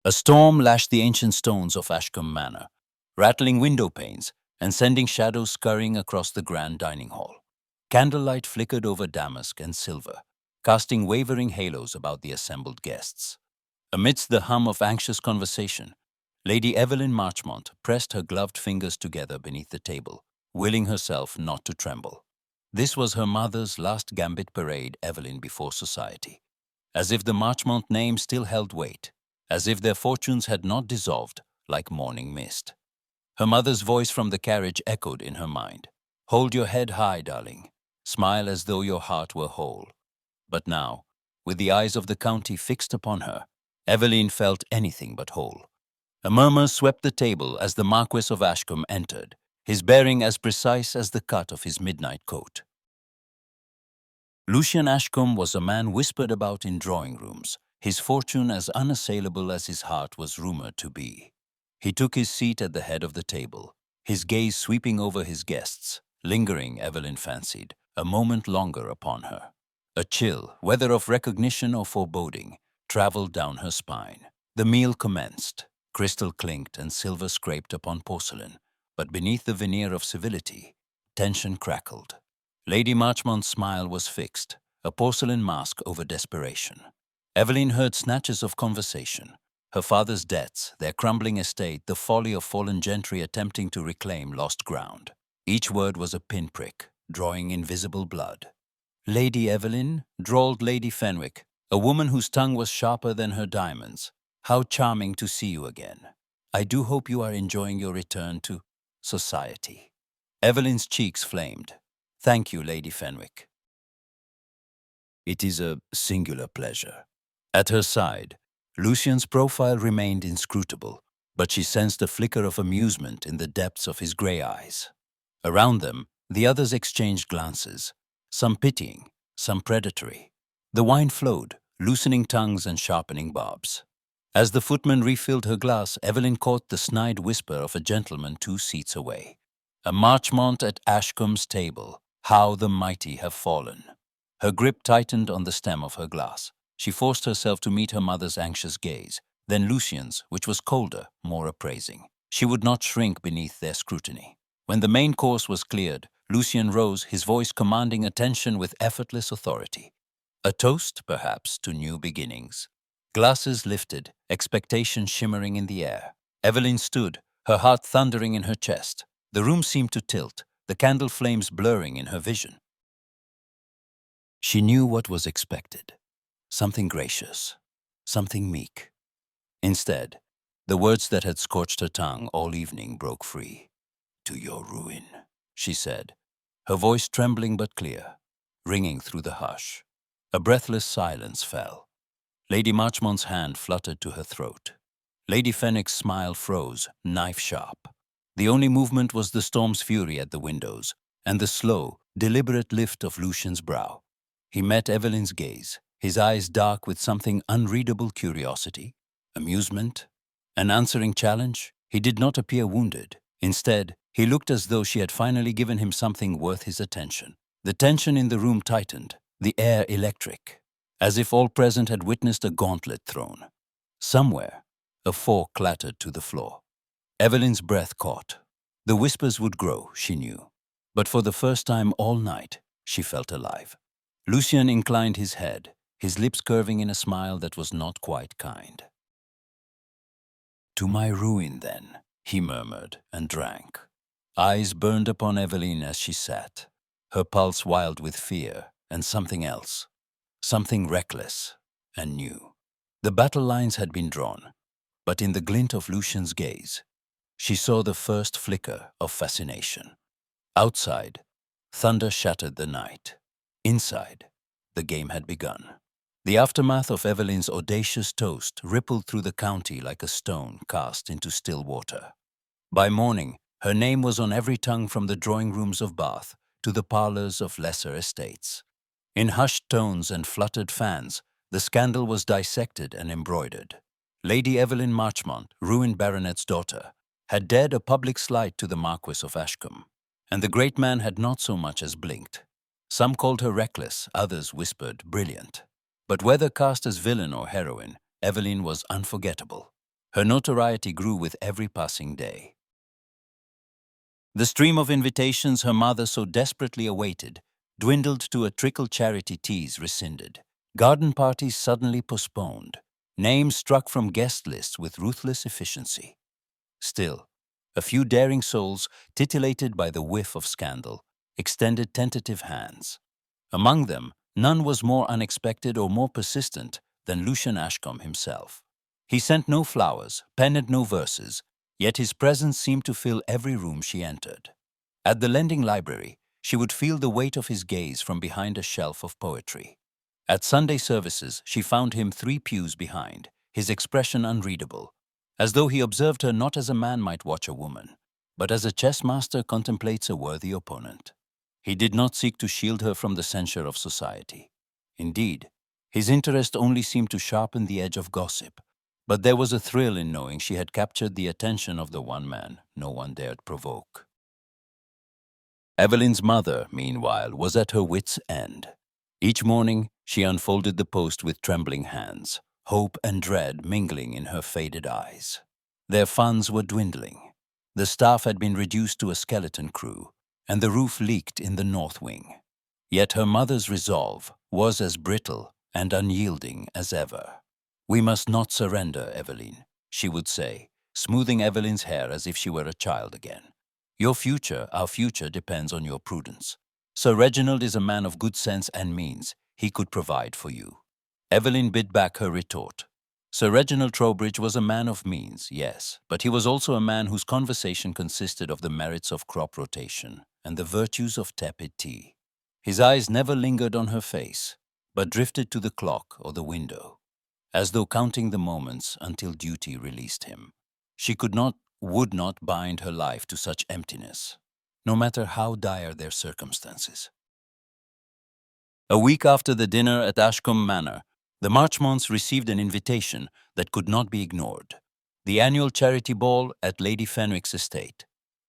A storm lashed the ancient stones of Ashcombe Manor, rattling window panes and sending shadows scurrying across the grand dining hall. Candlelight flickered over damask and silver, casting wavering halos about the assembled guests. Amidst the hum of anxious conversation, Lady Evelyn Marchmont pressed her gloved fingers together beneath the table, willing herself not to tremble. This was her mother's last gambit parade Evelyn before society. As if the Marchmont name still held weight, as if their fortunes had not dissolved like morning mist. Her mother's voice from the carriage echoed in her mind. "Hold your head high, darling. Smile as though your heart were whole." But now, with the eyes of the county fixed upon her, Evelyn felt anything but whole. A murmur swept the table as the Marquess of Ashcombe entered, his bearing as precise as the cut of his midnight coat. Lucian Ashcombe was a man whispered about in drawing rooms, his fortune as unassailable as his heart was rumored to be. He took his seat at the head of the table, his gaze sweeping over his guests, lingering, Evelyn fancied, a moment longer upon her. A chill, whether of recognition or foreboding, traveled down her spine. The meal commenced. Crystal clinked and silver scraped upon porcelain, but beneath the veneer of civility, tension crackled. Lady Marchmont's smile was fixed, a porcelain mask over desperation. Evelyn heard snatches of conversation. Her father's debts, their crumbling estate, the folly of fallen gentry attempting to reclaim lost ground. Each word was a pinprick, drawing invisible blood. "Lady Evelyn," drawled Lady Fenwick, a woman whose tongue was sharper than her diamonds. "How charming to see you again. I do hope you are enjoying your return to society." Evelyn's cheeks flamed. "Thank you, Lady Fenwick. It is a singular pleasure." At her side, Lucian's profile remained inscrutable, but she sensed a flicker of amusement in the depths of his grey eyes. Around them, the others exchanged glances, some pitying, some predatory. The wine flowed, loosening tongues and sharpening barbs. As the footman refilled her glass, Evelyn caught the snide whisper of a gentleman 2 seats away. "A Marchmont at Ashcombe's table. How the mighty have fallen." Her grip tightened on the stem of her glass. She forced herself to meet her mother's anxious gaze, then Lucian's, which was colder, more appraising. She would not shrink beneath their scrutiny. When the main course was cleared, Lucian rose, his voice commanding attention with effortless authority. A toast, perhaps, to new beginnings. Glasses lifted, expectation shimmering in the air. Evelyn stood, her heart thundering in her chest. The room seemed to tilt, the candle flames blurring in her vision. She knew what was expected. Something gracious, something meek. Instead, the words that had scorched her tongue all evening broke free. "To your ruin," she said, her voice trembling but clear, ringing through the hush. A breathless silence fell. Lady Marchmont's hand fluttered to her throat. Lady Fenwick's smile froze, knife-sharp. The only movement was the storm's fury at the windows, and the slow, deliberate lift of Lucian's brow. He met Evelyn's gaze, his eyes dark with something unreadable curiosity, amusement, an answering challenge. He did not appear wounded. Instead, he looked as though she had finally given him something worth his attention. The tension in the room tightened, the air electric, as if all present had witnessed a gauntlet thrown. Somewhere, a fork clattered to the floor. Evelyn's breath caught. The whispers would grow, she knew. But for the first time all night, she felt alive. Lucian inclined his head, his lips curving in a smile that was not quite kind. "To my ruin, then," he murmured and drank. Eyes burned upon Evelyn as she sat, her pulse wild with fear and something else, something reckless and new. The battle lines had been drawn, but in the glint of Lucian's gaze, she saw the first flicker of fascination. Outside, thunder shattered the night. Inside, the game had begun. The aftermath of Evelyn's audacious toast rippled through the county like a stone cast into still water. By morning, her name was on every tongue from the drawing rooms of Bath to the parlours of lesser estates. In hushed tones and fluttered fans, the scandal was dissected and embroidered. Lady Evelyn Marchmont, ruined baronet's daughter, had dared a public slight to the Marquess of Ashcombe, and the great man had not so much as blinked. Some called her reckless, others whispered brilliant. But whether cast as villain or heroine, Evelyn was unforgettable. Her notoriety grew with every passing day. The stream of invitations her mother so desperately awaited dwindled to a trickle. Charity teas rescinded. Garden parties suddenly postponed. Names struck from guest lists with ruthless efficiency. Still, a few daring souls, titillated by the whiff of scandal, extended tentative hands. Among them, none was more unexpected or more persistent than Lucian Ashcombe himself. He sent no flowers, penned no verses, yet his presence seemed to fill every room she entered. At the lending library, she would feel the weight of his gaze from behind a shelf of poetry. At Sunday services, she found him 3 pews behind, his expression unreadable, as though he observed her not as a man might watch a woman, but as a chess master contemplates a worthy opponent. He did not seek to shield her from the censure of society. Indeed, his interest only seemed to sharpen the edge of gossip, but there was a thrill in knowing she had captured the attention of the one man no one dared provoke. Evelyn's mother, meanwhile, was at her wits' end. Each morning, she unfolded the post with trembling hands, hope and dread mingling in her faded eyes. Their funds were dwindling. The staff had been reduced to a skeleton crew, and the roof leaked in the north wing. Yet her mother's resolve was as brittle and unyielding as ever. "We must not surrender, Evelyn," she would say, smoothing Evelyn's hair as if she were a child again. "Your future, our future, depends on your prudence. Sir Reginald is a man of good sense and means. He could provide for you." Evelyn bit back her retort. Sir Reginald Trowbridge was a man of means, yes, but he was also a man whose conversation consisted of the merits of crop rotation and the virtues of tepid tea. His eyes never lingered on her face, but drifted to the clock or the window, as though counting the moments until duty released him. She would not bind her life to such emptiness, no matter how dire their circumstances. A week after the dinner at Ashcombe Manor, the Marchmonts received an invitation that could not be ignored: the annual charity ball at Lady Fenwick's estate.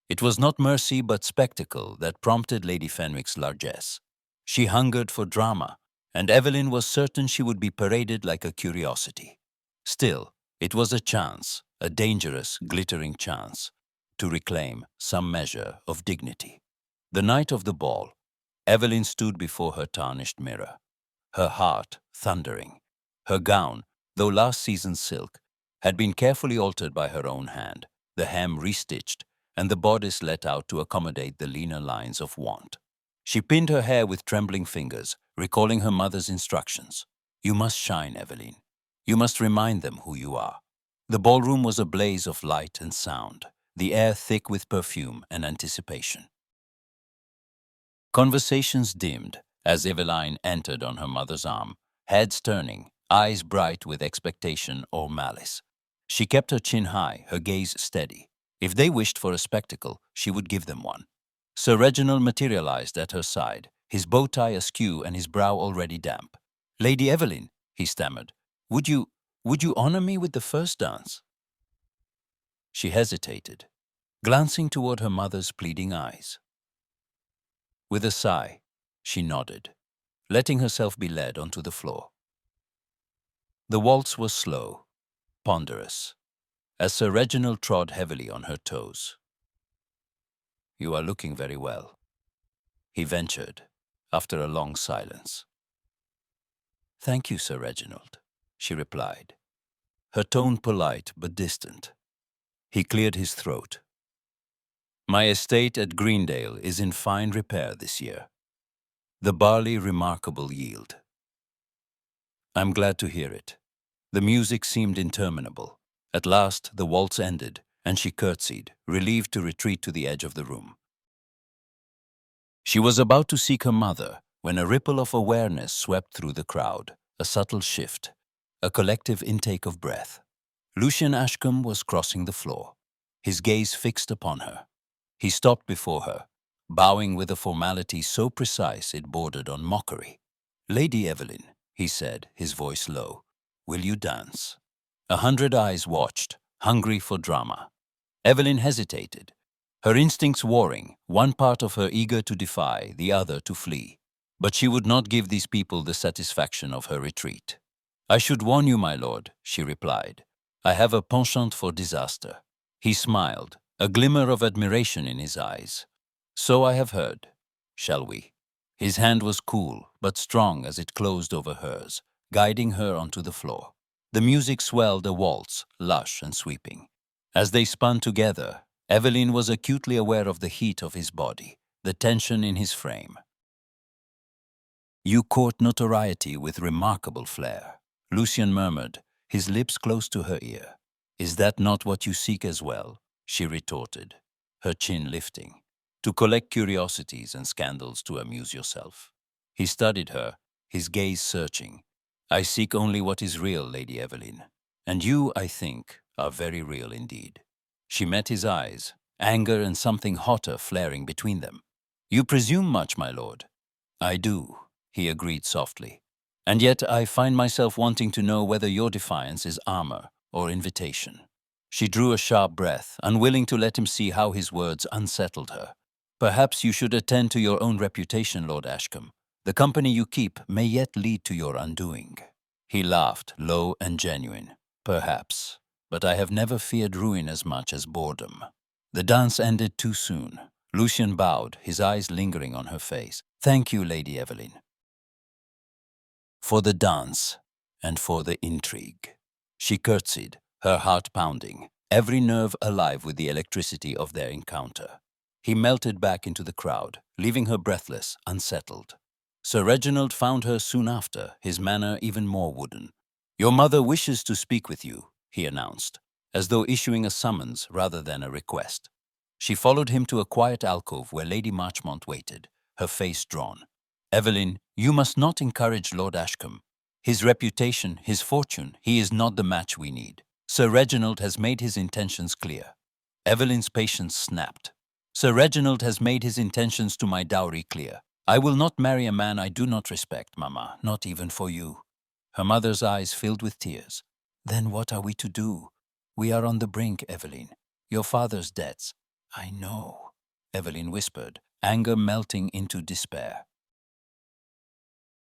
It was not mercy but spectacle that prompted Lady Fenwick's largesse. She hungered for drama, and Evelyn was certain she would be paraded like a curiosity. Still, it was a chance, a dangerous, glittering chance, to reclaim some measure of dignity. The night of the ball, Evelyn stood before her tarnished mirror, her heart thundering. Her gown, though last season's silk, had been carefully altered by her own hand, the hem restitched, and the bodice let out to accommodate the leaner lines of want. She pinned her hair with trembling fingers, recalling her mother's instructions. "You must shine, Evelyn. You must remind them who you are." The ballroom was a blaze of light and sound, the air thick with perfume and anticipation. Conversations dimmed as Eveline entered on her mother's arm, heads turning, eyes bright with expectation or malice. She kept her chin high, her gaze steady. If they wished for a spectacle, she would give them one. Sir Reginald materialized at her side, his bow tie askew and his brow already damp. "Lady Evelyn," he stammered, would you honor me with the first dance?" She hesitated, glancing toward her mother's pleading eyes. With a sigh, she nodded, letting herself be led onto the floor. The waltz was slow, ponderous, as Sir Reginald trod heavily on her toes. "You are looking very well," he ventured, after a long silence. "Thank you, Sir Reginald," she replied, her tone polite but distant. He cleared his throat. "My estate at Greendale is in fine repair this year. The barley remarkable yield." "I'm glad to hear it." The music seemed interminable. At last the waltz ended, and she curtsied, relieved to retreat to the edge of the room. She was about to seek her mother when a ripple of awareness swept through the crowd, a subtle shift, a collective intake of breath. Lucian Ashcombe was crossing the floor, his gaze fixed upon her. He stopped before her, bowing with a formality so precise it bordered on mockery. "Lady Evelyn," he said, his voice low, "will you dance?" 100 eyes watched, hungry for drama. Evelyn hesitated, her instincts warring, one part of her eager to defy, the other to flee. But she would not give these people the satisfaction of her retreat. "I should warn you, my lord," she replied. I have a penchant for disaster. He smiled, a glimmer of admiration in his eyes. So I have heard. Shall we? His hand was cool, but strong as it closed over hers, guiding her onto the floor. The music swelled a waltz, lush and sweeping. As they spun together, Evelyn was acutely aware of the heat of his body, the tension in his frame. You court notoriety with remarkable flair, Lucian murmured, his lips close to her ear. Is that not what you seek as well? She retorted, her chin lifting. To collect curiosities and scandals to amuse yourself. He studied her, his gaze searching. I seek only what is real, Lady Evelyn. And you, I think, are very real indeed. She met his eyes, anger and something hotter flaring between them. You presume much, my lord. I do, he agreed softly. And yet I find myself wanting to know whether your defiance is armor or invitation. She drew a sharp breath, unwilling to let him see how his words unsettled her. Perhaps you should attend to your own reputation, Lord Ashcombe. The company you keep may yet lead to your undoing. He laughed, low and genuine. Perhaps, but I have never feared ruin as much as boredom. The dance ended too soon. Lucian bowed, his eyes lingering on her face. Thank you, Lady Evelyn. For the dance and for the intrigue. She curtsied, her heart pounding, every nerve alive with the electricity of their encounter. He melted back into the crowd, leaving her breathless, unsettled. Sir Reginald found her soon after, his manner even more wooden. Your mother wishes to speak with you, he announced, as though issuing a summons rather than a request. She followed him to a quiet alcove where Lady Marchmont waited, her face drawn. Evelyn, you must not encourage Lord Ashcombe. His reputation, his fortune, he is not the match we need. Sir Reginald has made his intentions clear. Evelyn's patience snapped. Sir Reginald has made his intentions to my dowry clear. I will not marry a man I do not respect, Mamma, not even for you. Her mother's eyes filled with tears. Then what are we to do? We are on the brink, Evelyn. Your father's debts. I know, Evelyn whispered, anger melting into despair.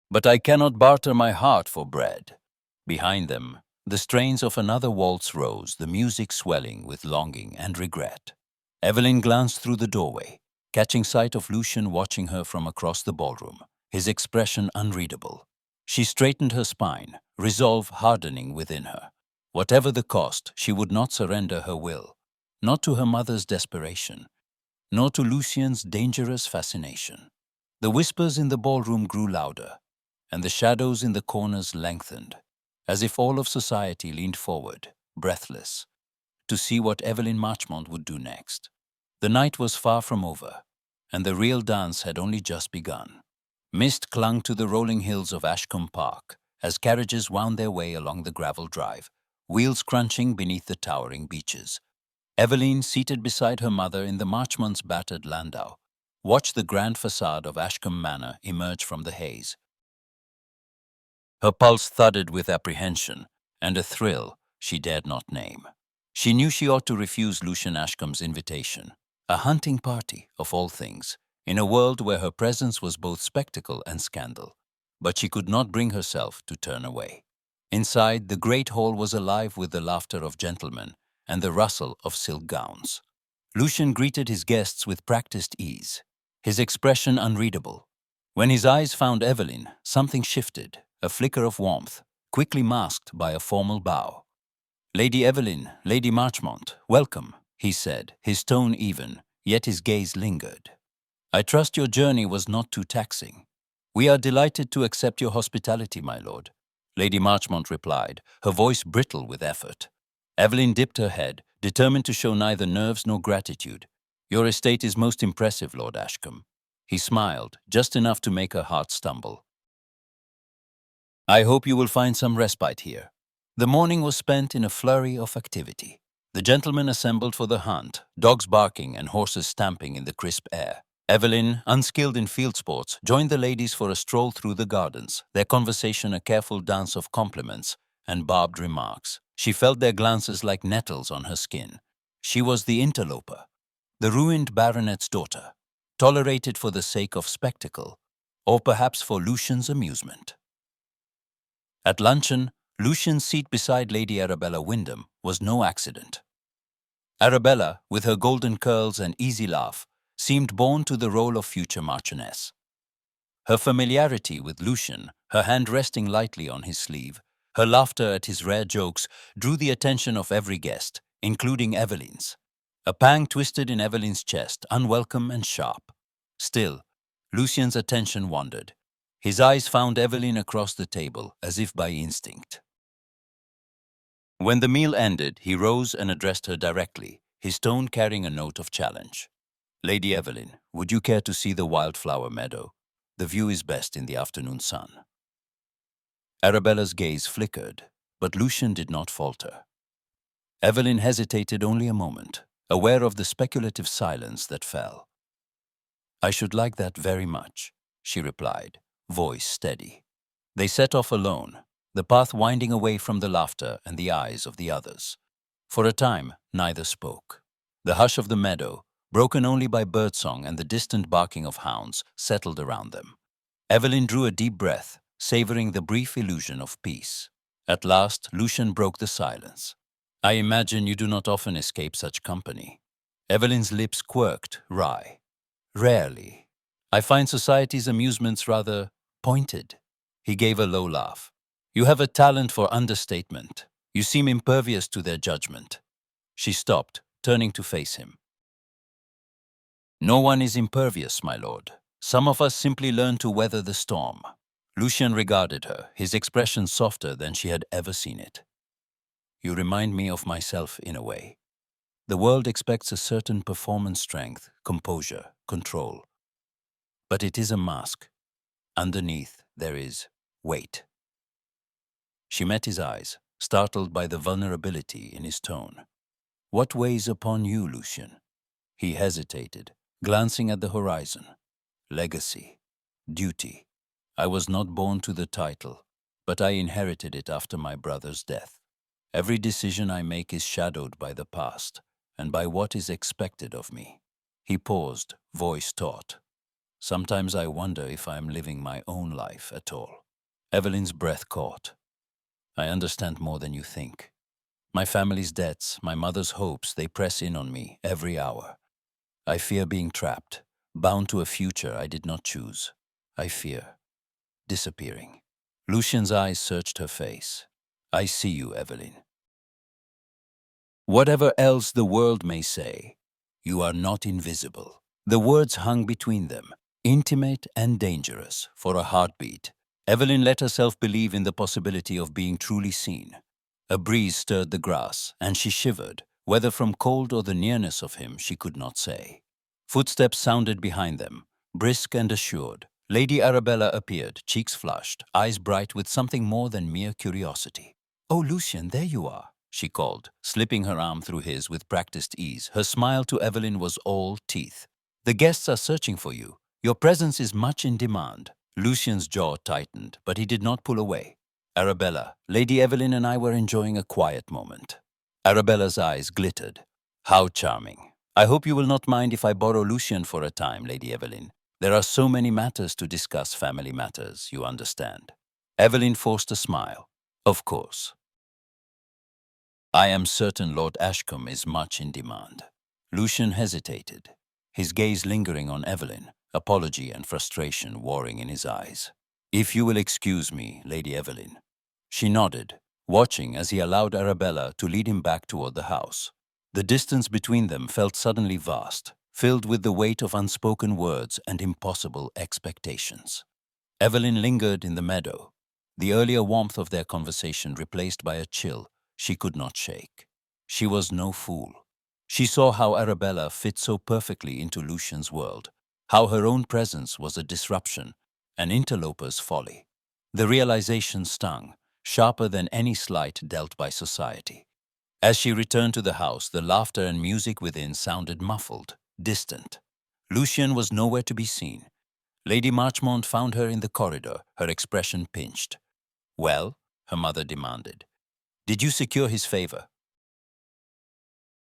But I cannot barter my heart for bread. Behind them, the strains of another waltz rose, the music swelling with longing and regret. Evelyn glanced through the doorway, catching sight of Lucian watching her from across the ballroom, his expression unreadable. She straightened her spine, resolve hardening within her. Whatever the cost, she would not surrender her will, not to her mother's desperation, nor to Lucian's dangerous fascination. The whispers in the ballroom grew louder, and the shadows in the corners lengthened, as if all of society leaned forward, breathless, to see what Evelyn Marchmont would do next. The night was far from over, and the real dance had only just begun. Mist clung to the rolling hills of Ashcombe Park as carriages wound their way along the gravel drive, wheels crunching beneath the towering beeches. Evelyn, seated beside her mother in the Marchmont's battered landau, watched the grand facade of Ashcombe Manor emerge from the haze. Her pulse thudded with apprehension and a thrill she dared not name. She knew she ought to refuse Lucian Ashcombe's invitation, a hunting party, of all things, in a world where her presence was both spectacle and scandal. But she could not bring herself to turn away. Inside, the great hall was alive with the laughter of gentlemen and the rustle of silk gowns. Lucian greeted his guests with practiced ease, his expression unreadable. When his eyes found Evelyn, something shifted, a flicker of warmth, quickly masked by a formal bow. Lady Evelyn, Lady Marchmont, welcome, he said, his tone even, yet his gaze lingered. I trust your journey was not too taxing. We are delighted to accept your hospitality, my lord, Lady Marchmont replied, her voice brittle with effort. Evelyn dipped her head, determined to show neither nerves nor gratitude. Your estate is most impressive, Lord Ashcombe. He smiled, just enough to make her heart stumble. I hope you will find some respite here. The morning was spent in a flurry of activity. The gentlemen assembled for the hunt, dogs barking and horses stamping in the crisp air. Evelyn, unskilled in field sports, joined the ladies for a stroll through the gardens, their conversation a careful dance of compliments and barbed remarks. She felt their glances like nettles on her skin. She was the interloper, the ruined baronet's daughter, tolerated for the sake of spectacle, or perhaps for Lucian's amusement. At luncheon, Lucian's seat beside Lady Arabella Wyndham was no accident. Arabella, with her golden curls and easy laugh, seemed born to the role of future Marchioness. Her familiarity with Lucian, her hand resting lightly on his sleeve, her laughter at his rare jokes drew the attention of every guest, including Evelyn's. A pang twisted in Evelyn's chest, unwelcome and sharp. Still, Lucian's attention wandered. His eyes found Evelyn across the table, as if by instinct. When the meal ended, he rose and addressed her directly, his tone carrying a note of challenge. "Lady Evelyn, would you care to see the wildflower meadow? The view is best in the afternoon sun." Arabella's gaze flickered, but Lucian did not falter. Evelyn hesitated only a moment, aware of the speculative silence that fell. "I should like that very much," she replied, voice steady. They set off alone, the path winding away from the laughter and the eyes of the others. For a time, neither spoke. The hush of the meadow, broken only by birdsong and the distant barking of hounds, settled around them. Evelyn drew a deep breath, savoring the brief illusion of peace. At last, Lucian broke the silence. "I imagine you do not often escape such company." Evelyn's lips quirked, wry. "Rarely. I find society's amusements rather pointed." He gave a low laugh. "You have a talent for understatement. You seem impervious to their judgment." She stopped, turning to face him. "No one is impervious, my lord. Some of us simply learn to weather the storm." Lucian regarded her, his expression softer than she had ever seen it. "You remind me of myself in a way. The world expects a certain performance strength, composure, control. But it is a mask. Underneath, there is weight." She met his eyes, startled by the vulnerability in his tone. "What weighs upon you, Lucian?" He hesitated, glancing at the horizon. "Legacy. Duty. I was not born to the title, but I inherited it after my brother's death. Every decision I make is shadowed by the past, and by what is expected of me." He paused, voice taut. "Sometimes I wonder if I am living my own life at all." Evelyn's breath caught. "I understand more than you think. My family's debts, my mother's hopes, they press in on me every hour. I fear being trapped, bound to a future I did not choose. I fear disappearing." Lucian's eyes searched her face. "I see you, Evelyn. Whatever else the world may say, you are not invisible." The words hung between them, intimate and dangerous, for a heartbeat. Evelyn let herself believe in the possibility of being truly seen. A breeze stirred the grass, and she shivered, whether from cold or the nearness of him she could not say. Footsteps sounded behind them, brisk and assured. Lady Arabella appeared, cheeks flushed, eyes bright with something more than mere curiosity. "Oh, Lucian, there you are," she called, slipping her arm through his with practiced ease. Her smile to Evelyn was all teeth. "The guests are searching for you. Your presence is much in demand." Lucian's jaw tightened, but he did not pull away. "Arabella, Lady Evelyn and I were enjoying a quiet moment." Arabella's eyes glittered. "How charming. I hope you will not mind if I borrow Lucian for a time, Lady Evelyn. There are so many matters to discuss, family matters, you understand." Evelyn forced a smile. "Of course. I am certain Lord Ashcombe is much in demand." Lucian hesitated, his gaze lingering on Evelyn, apology and frustration warring in his eyes. "If you will excuse me, Lady Evelyn." She nodded, watching as he allowed Arabella to lead him back toward the house. The distance between them felt suddenly vast, filled with the weight of unspoken words and impossible expectations. Evelyn lingered in the meadow, the earlier warmth of their conversation replaced by a chill she could not shake. She was no fool. She saw how Arabella fit so perfectly into Lucian's world, how her own presence was a disruption, an interloper's folly. The realization stung, sharper than any slight dealt by society. As she returned to the house, the laughter and music within sounded muffled, distant. Lucian was nowhere to be seen. Lady Marchmont found her in the corridor, her expression pinched. "Well?" her mother demanded. "Did you secure his favor?"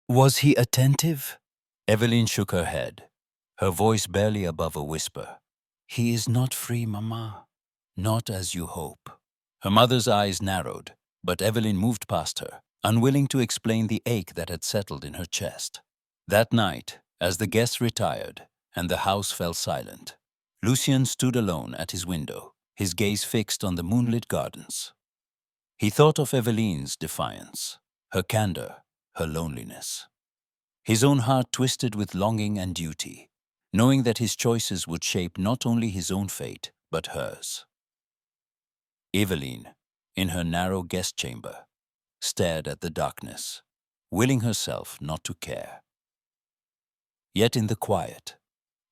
"Was he attentive?" Evelyn shook her head, her voice barely above a whisper. "He is not free, Mamma. Not as you hope." Her mother's eyes narrowed. But Evelyn moved past her, unwilling to explain the ache that had settled in her chest. That night, as the guests retired and the house fell silent, Lucien stood alone at his window, his gaze fixed on the moonlit gardens. He thought of Eveline's defiance, her candor, her loneliness. His own heart twisted with longing and duty, knowing that his choices would shape not only his own fate, but hers. Eveline, in her narrow guest chamber, stared at the darkness, willing herself not to care. Yet in the quiet,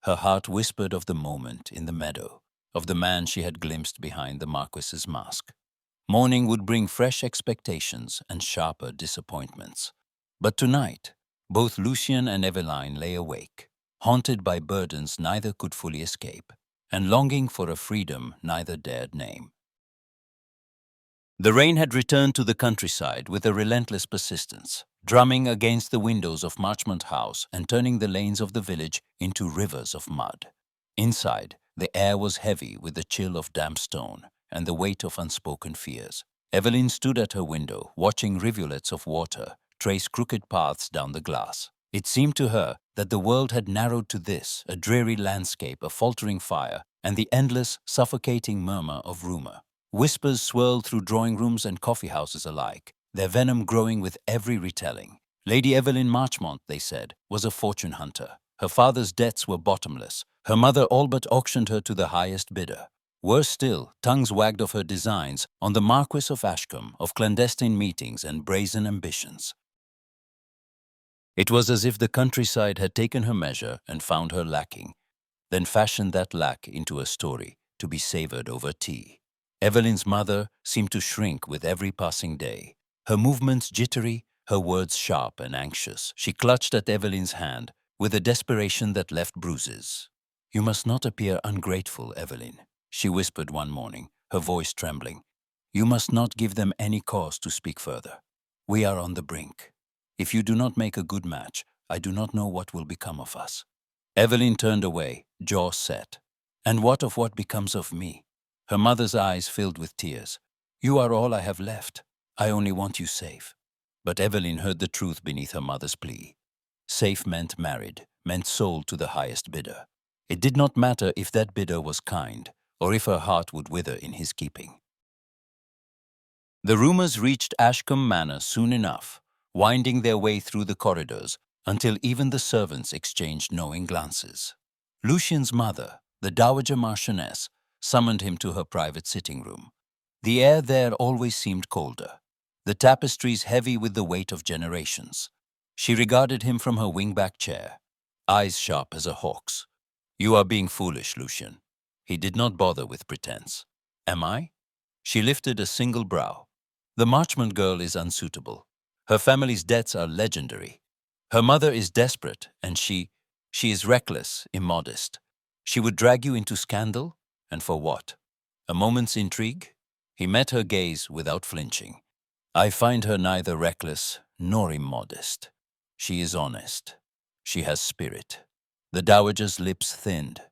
her heart whispered of the moment in the meadow, of the man she had glimpsed behind the marquess's mask. Morning would bring fresh expectations and sharper disappointments. But tonight, both Lucien and Eveline lay awake, haunted by burdens neither could fully escape, and longing for a freedom neither dared name. The rain had returned to the countryside with a relentless persistence, drumming against the windows of Marchmont House and turning the lanes of the village into rivers of mud. Inside, the air was heavy with the chill of damp stone and the weight of unspoken fears. Evelyn stood at her window, watching rivulets of water trace crooked paths down the glass. It seemed to her that the world had narrowed to this, a dreary landscape, a faltering fire, and the endless, suffocating murmur of rumor. Whispers swirled through drawing rooms and coffee houses alike, their venom growing with every retelling. Lady Evelyn Marchmont, they said, was a fortune hunter. Her father's debts were bottomless. Her mother all but auctioned her to the highest bidder. Worse still, tongues wagged of her designs on the Marquess of Ashcombe, of clandestine meetings and brazen ambitions. It was as if the countryside had taken her measure and found her lacking, then fashioned that lack into a story to be savored over tea. Evelyn's mother seemed to shrink with every passing day. Her movements jittery, her words sharp and anxious. She clutched at Evelyn's hand with a desperation that left bruises. "You must not appear ungrateful, Evelyn," she whispered one morning, her voice trembling. "You must not give them any cause to speak further. We are on the brink. If you do not make a good match, I do not know what will become of us." Evelyn turned away, jaw set. "And what becomes of me?" Her mother's eyes filled with tears. "You are all I have left. I only want you safe." But Evelyn heard the truth beneath her mother's plea. Safe meant married, meant sold to the highest bidder. It did not matter if that bidder was kind, or if her heart would wither in his keeping. The rumors reached Ashcombe Manor soon enough, winding their way through the corridors until even the servants exchanged knowing glances. Lucien's mother, the Dowager Marchioness, summoned him to her private sitting room. The air there always seemed colder, the tapestries heavy with the weight of generations. She regarded him from her wing-back chair, eyes sharp as a hawk's. "You are being foolish, Lucien." He did not bother with pretense. "Am I?" She lifted a single brow. "The Marchmont girl is unsuitable. Her family's debts are legendary. Her mother is desperate, and she is reckless, immodest. She would drag you into scandal, and for what? A moment's intrigue?" He met her gaze without flinching. "I find her neither reckless nor immodest. She is honest. She has spirit." The dowager's lips thinned.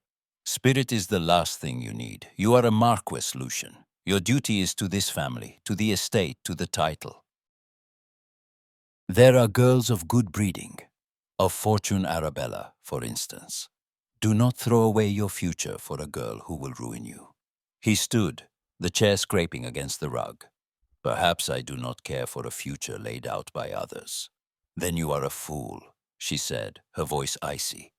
"Spirit is the last thing you need. You are a marquess, Lucien. Your duty is to this family, to the estate, to the title. There are girls of good breeding, of fortune Arabella, for instance. Do not throw away your future for a girl who will ruin you." He stood, the chair scraping against the rug. "Perhaps I do not care for a future laid out by others." "Then you are a fool," she said, her voice icy.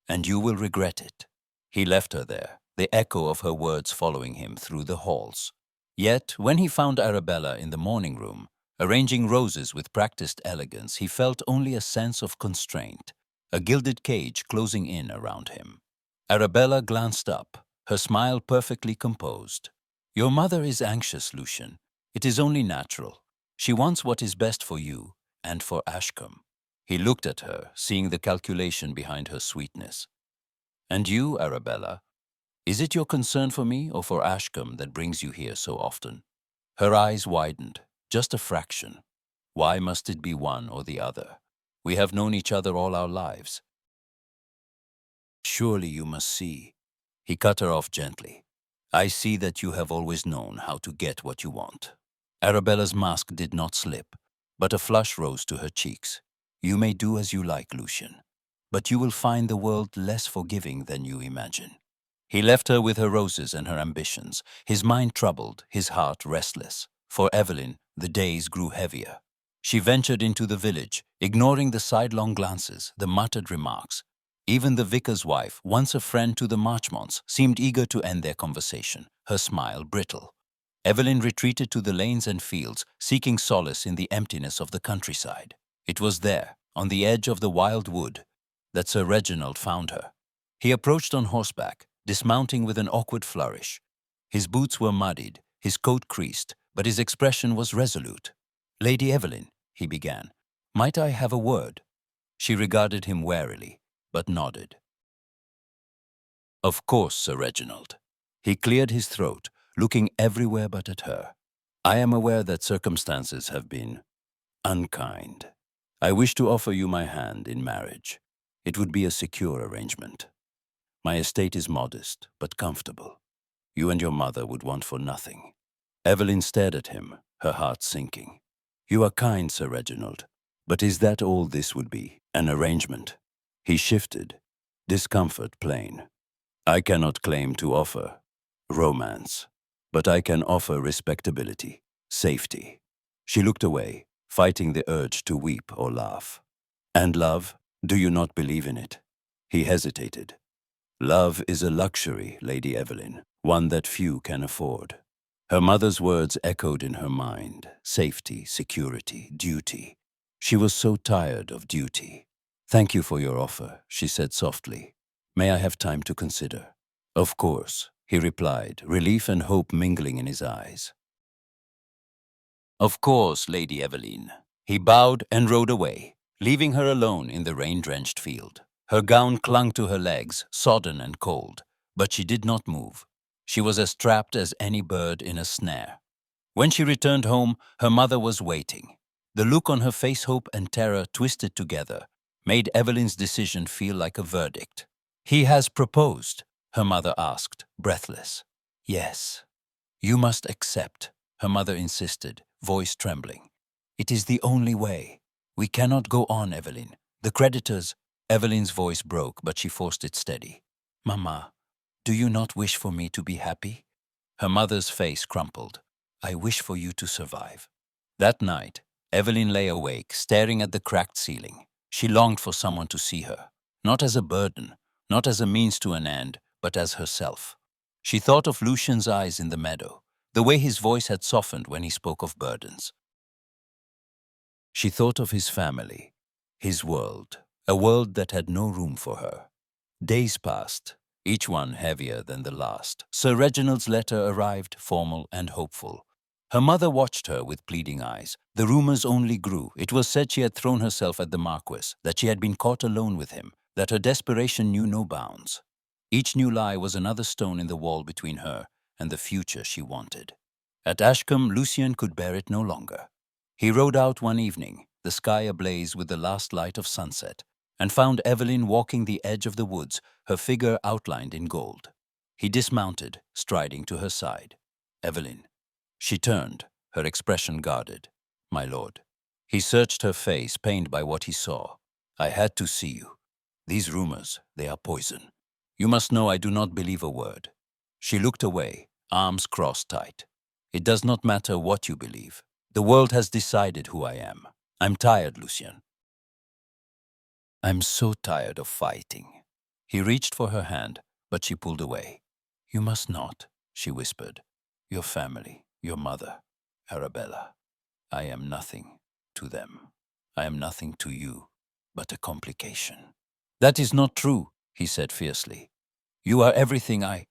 "And you will regret it." He left her there, the echo of her words following him through the halls. Yet, when he found Arabella in the morning room, arranging roses with practiced elegance, he felt only a sense of constraint, a gilded cage closing in around him. Arabella glanced up, her smile perfectly composed. "Your mother is anxious, Lucien. It is only natural. She wants what is best for you and for Ashcombe." He looked at her, seeing the calculation behind her sweetness. "And you, Arabella? Is it your concern for me or for Ashcombe that brings you here so often?" Her eyes widened, just a fraction. "Why must it be one or the other? We have known each other all our lives." "Surely you must see." He cut her off gently. "I see that you have always known how to get what you want." Arabella's mask did not slip, but a flush rose to her cheeks. You may do as you like, Lucian, but you will find the world less forgiving than you imagine. He left her with her roses and her ambitions, his mind troubled, his heart restless. For Evelyn, the days grew heavier. She ventured into the village, ignoring the sidelong glances, the muttered remarks. Even the vicar's wife, once a friend to the Marchmonts, seemed eager to end their conversation, her smile brittle. Evelyn retreated to the lanes and fields, seeking solace in the emptiness of the countryside. It was there, on the edge of the wild wood, that Sir Reginald found her. He approached on horseback, dismounting with an awkward flourish. His boots were muddied, his coat creased, but his expression was resolute. "Lady Evelyn," he began, "might I have a word?" She regarded him warily, but nodded. "Of course, Sir Reginald." He cleared his throat, looking everywhere but at her. "I am aware that circumstances have been unkind. I wish to offer you my hand in marriage. It would be a secure arrangement. My estate is modest, but comfortable. You and your mother would want for nothing." Evelyn stared at him, her heart sinking. "You are kind, Sir Reginald, but is that all this would be, an arrangement?" He shifted, discomfort plain. "I cannot claim to offer romance, but I can offer respectability, safety." She looked away, fighting the urge to weep or laugh. "And love, do you not believe in it?" He hesitated. "Love is a luxury, Lady Evelyn, one that few can afford." Her mother's words echoed in her mind: safety, security, duty. She was so tired of duty. "Thank you for your offer," she said softly. "May I have time to consider?" "Of course," he replied, relief and hope mingling in his eyes. "Of course, Lady Evelyn." He bowed and rode away, leaving her alone in the rain-drenched field. Her gown clung to her legs, sodden and cold, but she did not move. She was as trapped as any bird in a snare. When she returned home, her mother was waiting. The look on her face, hope and terror twisted together, made Evelyn's decision feel like a verdict. "He has proposed?" her mother asked, breathless. "Yes." "You must accept," her mother insisted, voice trembling. "It is the only way. We cannot go on, Evelyn. The creditors—" Evelyn's voice broke, but she forced it steady. "Mama, do you not wish for me to be happy?" Her mother's face crumpled. "I wish for you to survive." That night, Evelyn lay awake, staring at the cracked ceiling. She longed for someone to see her, not as a burden, not as a means to an end, but as herself. She thought of Lucian's eyes in the meadow, the way his voice had softened when he spoke of burdens. She thought of his family, his world, a world that had no room for her. Days passed, each one heavier than the last. Sir Reginald's letter arrived, formal and hopeful. Her mother watched her with pleading eyes. The rumors only grew. It was said she had thrown herself at the marquess, that she had been caught alone with him, that her desperation knew no bounds. Each new lie was another stone in the wall between her and the future she wanted. At Ashcombe, Lucian could bear it no longer. He rode out one evening, the sky ablaze with the last light of sunset, and found Evelyn walking the edge of the woods, her figure outlined in gold. He dismounted, striding to her side. "Evelyn." She turned, her expression guarded. "My lord." He searched her face, pained by what he saw. "I had to see you. These rumors, they are poison. You must know I do not believe a word." She looked away, arms crossed tight. "It does not matter what you believe. The world has decided who I am. I'm tired, Lucian. I'm so tired of fighting." He reached for her hand, but she pulled away. "You must not," she whispered. "Your family, your mother, Arabella. I am nothing to them. I am nothing to you, but a complication." "That is not true," he said fiercely. "You are everything I—"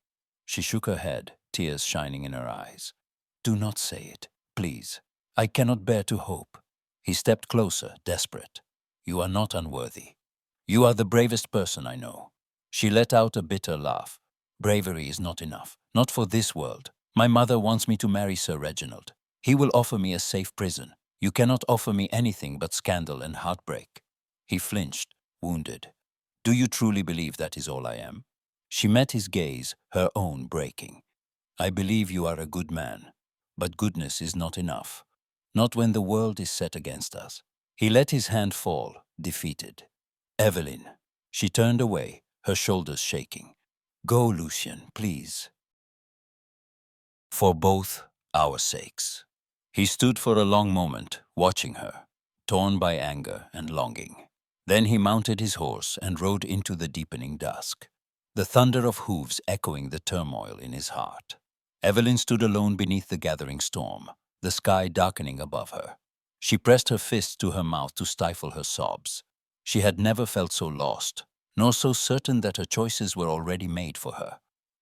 She shook her head, tears shining in her eyes. "Do not say it, please. I cannot bear to hope." He stepped closer, desperate. "You are not unworthy. You are the bravest person I know." She let out a bitter laugh. "Bravery is not enough, not for this world. My mother wants me to marry Sir Reginald. He will offer me a safe prison. You cannot offer me anything but scandal and heartbreak." He flinched, wounded. "Do you truly believe that is all I am?" She met his gaze, her own breaking. "I believe you are a good man, But goodness is not enough. Not when the world is set against us. He let his hand fall, defeated. Evelyn. She turned away, her shoulders shaking. Go, Lucian, please. For both our sakes. He stood for a long moment, watching her, torn by anger and longing. Then he mounted his horse and rode into the deepening dusk, the thunder of hooves echoing the turmoil in his heart. Evelyn stood alone beneath the gathering storm, the sky darkening above her. She pressed her fists to her mouth to stifle her sobs. She had never felt so lost, nor so certain that her choices were already made for her.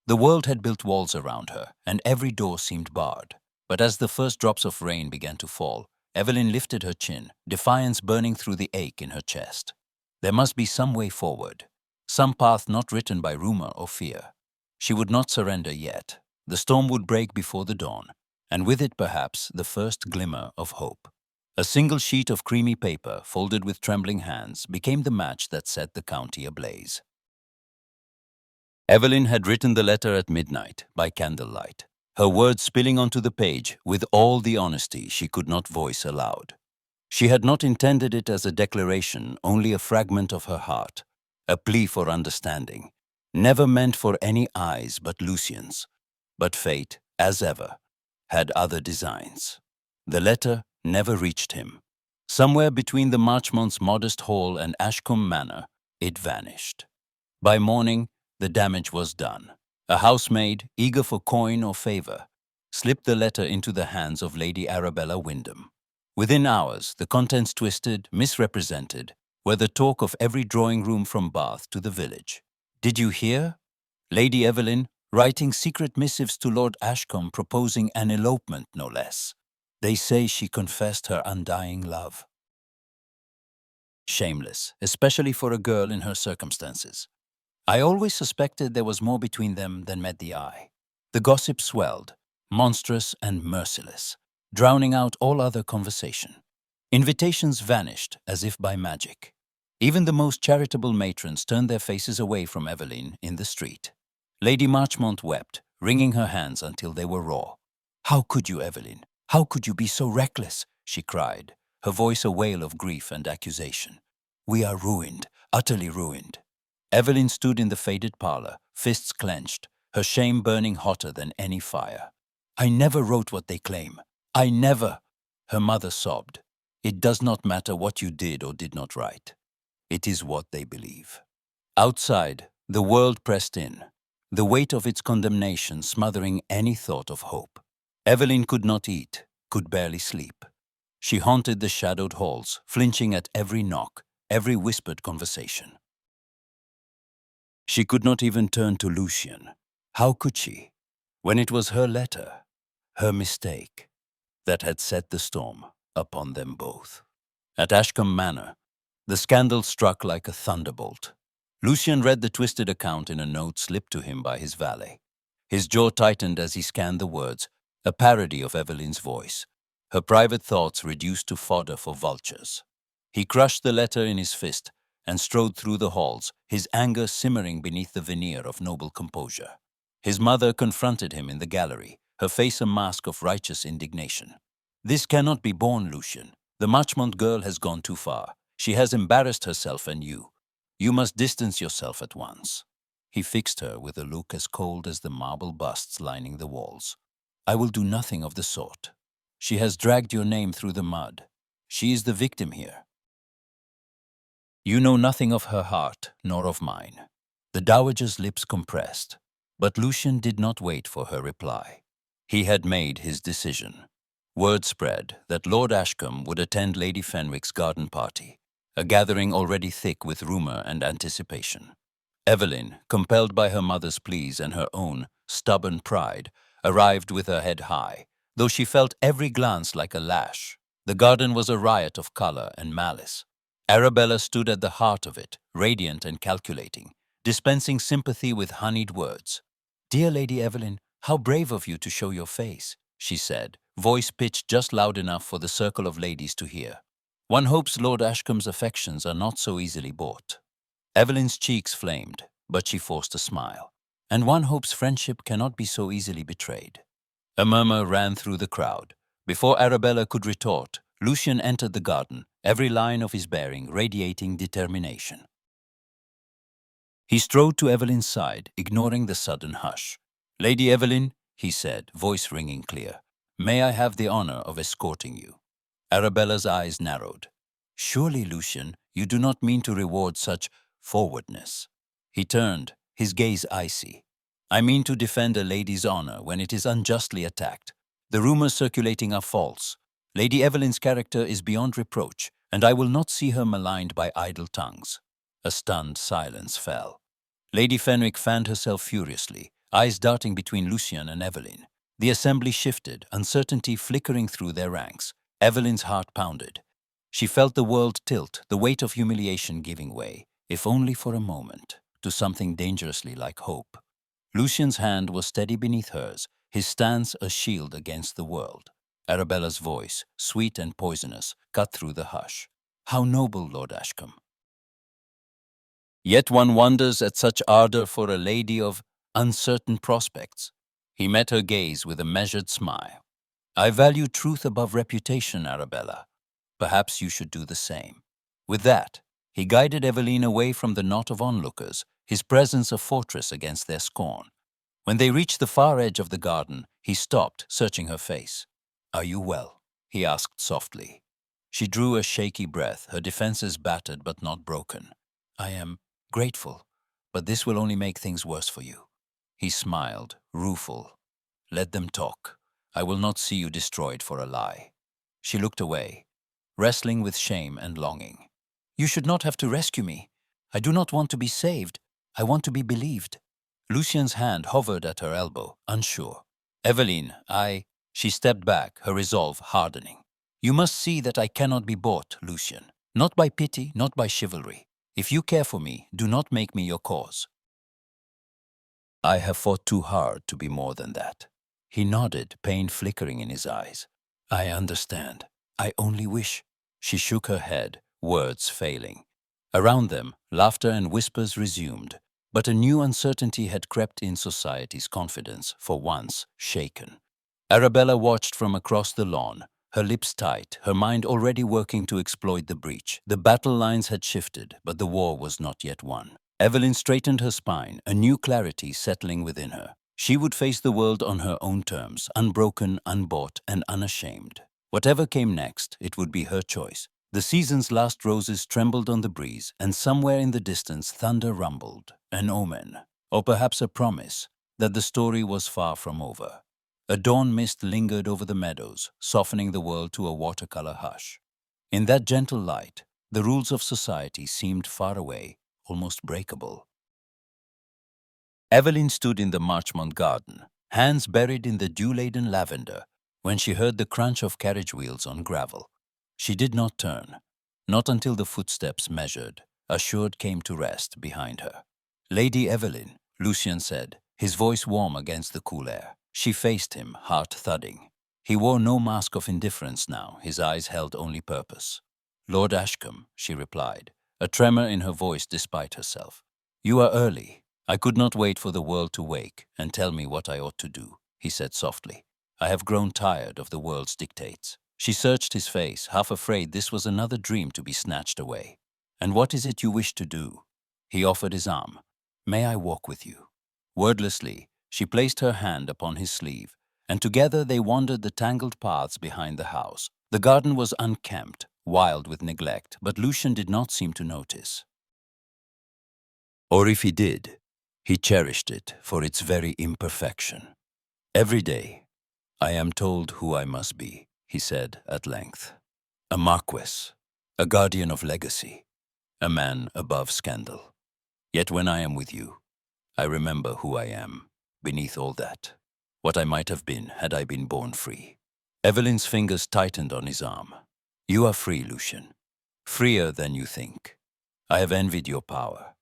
The world had built walls around her, and every door seemed barred. But as the first drops of rain began to fall, Evelyn lifted her chin, defiance burning through the ache in her chest. There must be some way forward, some path not written by rumor or fear. She would not surrender yet. The storm would break before the dawn, and with it perhaps the first glimmer of hope. A single sheet of creamy paper, folded with trembling hands, became the match that set the county ablaze. Evelyn had written the letter at midnight, by candlelight, her words spilling onto the page with all the honesty she could not voice aloud. She had not intended it as a declaration, only a fragment of her heart, a plea for understanding, never meant for any eyes but Lucian's. But fate, as ever, had other designs. The letter never reached him. Somewhere between the Marchmont's modest hall and Ashcombe Manor, it vanished. By morning, the damage was done. A housemaid, eager for coin or favor, slipped the letter into the hands of Lady Arabella Wyndham. Within hours, the contents twisted, misrepresented, were the talk of every drawing-room from Bath to the village. Did you hear? Lady Evelyn, writing secret missives to Lord Ashcombe proposing an elopement, no less. They say she confessed her undying love. Shameless, especially for a girl in her circumstances. I always suspected there was more between them than met the eye. The gossip swelled, monstrous and merciless, drowning out all other conversation. Invitations vanished as if by magic. Even the most charitable matrons turned their faces away from Evelyn in the street. Lady Marchmont wept, wringing her hands until they were raw. "How could you, Evelyn? How could you be so reckless?" she cried, her voice a wail of grief and accusation. "We are ruined, utterly ruined." Evelyn stood in the faded parlor, fists clenched, her shame burning hotter than any fire. "I never wrote what they claim. I never." Her mother sobbed. "It does not matter what you did or did not write. It is what they believe." Outside, the world pressed in, the weight of its condemnation smothering any thought of hope. Evelyn could not eat, could barely sleep. She haunted the shadowed halls, flinching at every knock, every whispered conversation. She could not even turn to Lucian. How could she, when it was her letter, her mistake, that had set the storm upon them both? At Ashcombe Manor, the scandal struck like a thunderbolt. Lucian read the twisted account in a note slipped to him by his valet. His jaw tightened as he scanned the words, a parody of Evelyn's voice, her private thoughts reduced to fodder for vultures. He crushed the letter in his fist and strode through the halls, his anger simmering beneath the veneer of noble composure. His mother confronted him in the gallery, her face a mask of righteous indignation. "This cannot be borne, Lucian. The Marchmont girl has gone too far. She has embarrassed herself and you. You must distance yourself at once." He fixed her with a look as cold as the marble busts lining the walls. "I will do nothing of the sort. She has dragged your name through the mud. She is the victim here. You know nothing of her heart, nor of mine." The dowager's lips compressed, but Lucian did not wait for her reply. He had made his decision. Word spread that Lord Ashcombe would attend Lady Fenwick's garden party, a gathering already thick with rumor and anticipation. Evelyn, compelled by her mother's pleas and her own stubborn pride, arrived with her head high, though she felt every glance like a lash. The garden was a riot of color and malice. Arabella stood at the heart of it, radiant and calculating, dispensing sympathy with honeyed words. "Dear Lady Evelyn, how brave of you to show your face," she said, voice pitched just loud enough for the circle of ladies to hear. "One hopes Lord Ashcombe's affections are not so easily bought." Evelyn's cheeks flamed, but she forced a smile. "And one hopes friendship cannot be so easily betrayed." A murmur ran through the crowd. Before Arabella could retort, Lucian entered the garden, every line of his bearing radiating determination. He strode to Evelyn's side, ignoring the sudden hush. "Lady Evelyn," he said, voice ringing clear, "may I have the honor of escorting you?" Arabella's eyes narrowed. "Surely, Lucian, you do not mean to reward such forwardness." He turned, his gaze icy. "I mean to defend a lady's honor when it is unjustly attacked. The rumors circulating are false. Lady Evelyn's character is beyond reproach, and I will not see her maligned by idle tongues." A stunned silence fell. Lady Fenwick fanned herself furiously, eyes darting between Lucian and Evelyn. The assembly shifted, uncertainty flickering through their ranks. Evelyn's heart pounded. She felt the world tilt, the weight of humiliation giving way, if only for a moment, to something dangerously like hope. Lucian's hand was steady beneath hers, his stance a shield against the world. Arabella's voice, sweet and poisonous, cut through the hush. "How noble, Lord Ashcombe! Yet one wonders at such ardor for a lady of uncertain prospects." He met her gaze with a measured smile. "I value truth above reputation, Arabella. Perhaps you should do the same." With that, he guided Evelyn away from the knot of onlookers, his presence a fortress against their scorn. When they reached the far edge of the garden, he stopped, searching her face. "Are you well?" he asked softly. She drew a shaky breath, her defenses battered but not broken. "I am grateful, but this will only make things worse for you." He smiled, rueful. "Let them talk. I will not see you destroyed for a lie." She looked away, wrestling with shame and longing. "You should not have to rescue me. I do not want to be saved. I want to be believed." Lucian's hand hovered at her elbow, unsure. "Evelyn, She stepped back, her resolve hardening. "You must see that I cannot be bought, Lucian. Not by pity, not by chivalry. If you care for me, do not make me your cause." "I have fought too hard to be more than that." He nodded, pain flickering in his eyes. "I understand. I only wish—" She shook her head, words failing. Around them, laughter and whispers resumed, but a new uncertainty had crept in society's confidence, for once shaken. Arabella watched from across the lawn, her lips tight, her mind already working to exploit the breach. The battle lines had shifted, but the war was not yet won. Evelyn straightened her spine, a new clarity settling within her. She would face the world on her own terms, unbroken, unbought, and unashamed. Whatever came next, it would be her choice. The season's last roses trembled on the breeze, and somewhere in the distance thunder rumbled, an omen, or perhaps a promise, that the story was far from over. A dawn mist lingered over the meadows, softening the world to a watercolor hush. In that gentle light, the rules of society seemed far away, almost breakable. Evelyn stood in the Marchmont garden, hands buried in the dew-laden lavender, when she heard the crunch of carriage wheels on gravel. She did not turn, not until the footsteps measured, assured came to rest behind her. "Lady Evelyn," Lucian said, his voice warm against the cool air. She faced him, heart thudding. He wore no mask of indifference now, his eyes held only purpose. "Lord Ashcombe," she replied, a tremor in her voice despite herself. "You are early. I could not wait for the world to wake and tell me what I ought to do," he said softly. "I have grown tired of the world's dictates." She searched his face, half afraid this was another dream to be snatched away. "And what is it you wish to do?" He offered his arm. "May I walk with you?" Wordlessly, she placed her hand upon his sleeve, and together they wandered the tangled paths behind the house. The garden was unkempt, wild with neglect, but Lucian did not seem to notice. Or if he did, he cherished it for its very imperfection. "Every day, I am told who I must be," he said at length. "A marquess, a guardian of legacy, a man above scandal. Yet when I am with you, I remember who I am, beneath all that, what I might have been had I been born free." Evelyn's fingers tightened on his arm. "You are free, Lucian. Freer than you think. I have envied your power,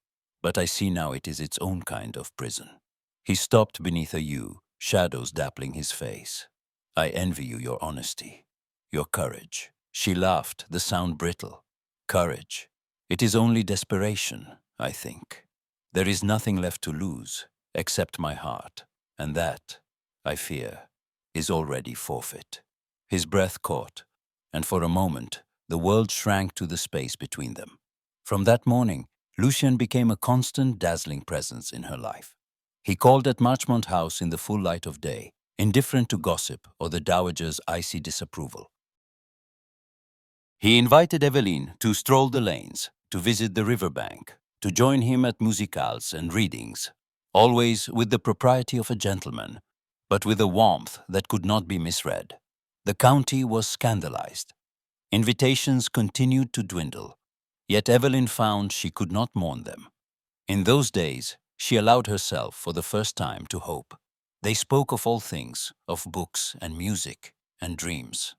but I see now it is its own kind of prison." He stopped beneath a yew, shadows dappling his face. "I envy you your honesty, your courage." She laughed, the sound brittle. "Courage. It is only desperation, I think. There is nothing left to lose, except my heart, and that, I fear, is already forfeit. His breath caught, and for a moment, the world shrank to the space between them. From that morning, Lucien became a constant, dazzling presence in her life. He called at Marchmont House in the full light of day, indifferent to gossip or the dowager's icy disapproval. He invited Eveline to stroll the lanes, to visit the river bank, to join him at musicales and readings, always with the propriety of a gentleman, but with a warmth that could not be misread. The county was scandalized. Invitations continued to dwindle, yet Eveline found she could not mourn them. In those days, she allowed herself for the first time to hope. They spoke of all things, of books and music and dreams.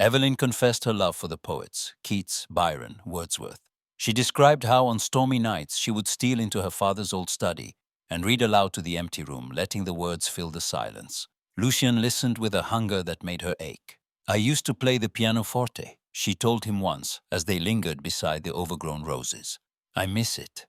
Eveline confessed her love for the poets, Keats, Byron, Wordsworth. She described how on stormy nights she would steal into her father's old study and read aloud to the empty room, letting the words fill the silence. Lucien listened with a hunger that made her ache. "I used to play the pianoforte," she told him once as they lingered beside the overgrown roses. "I miss it.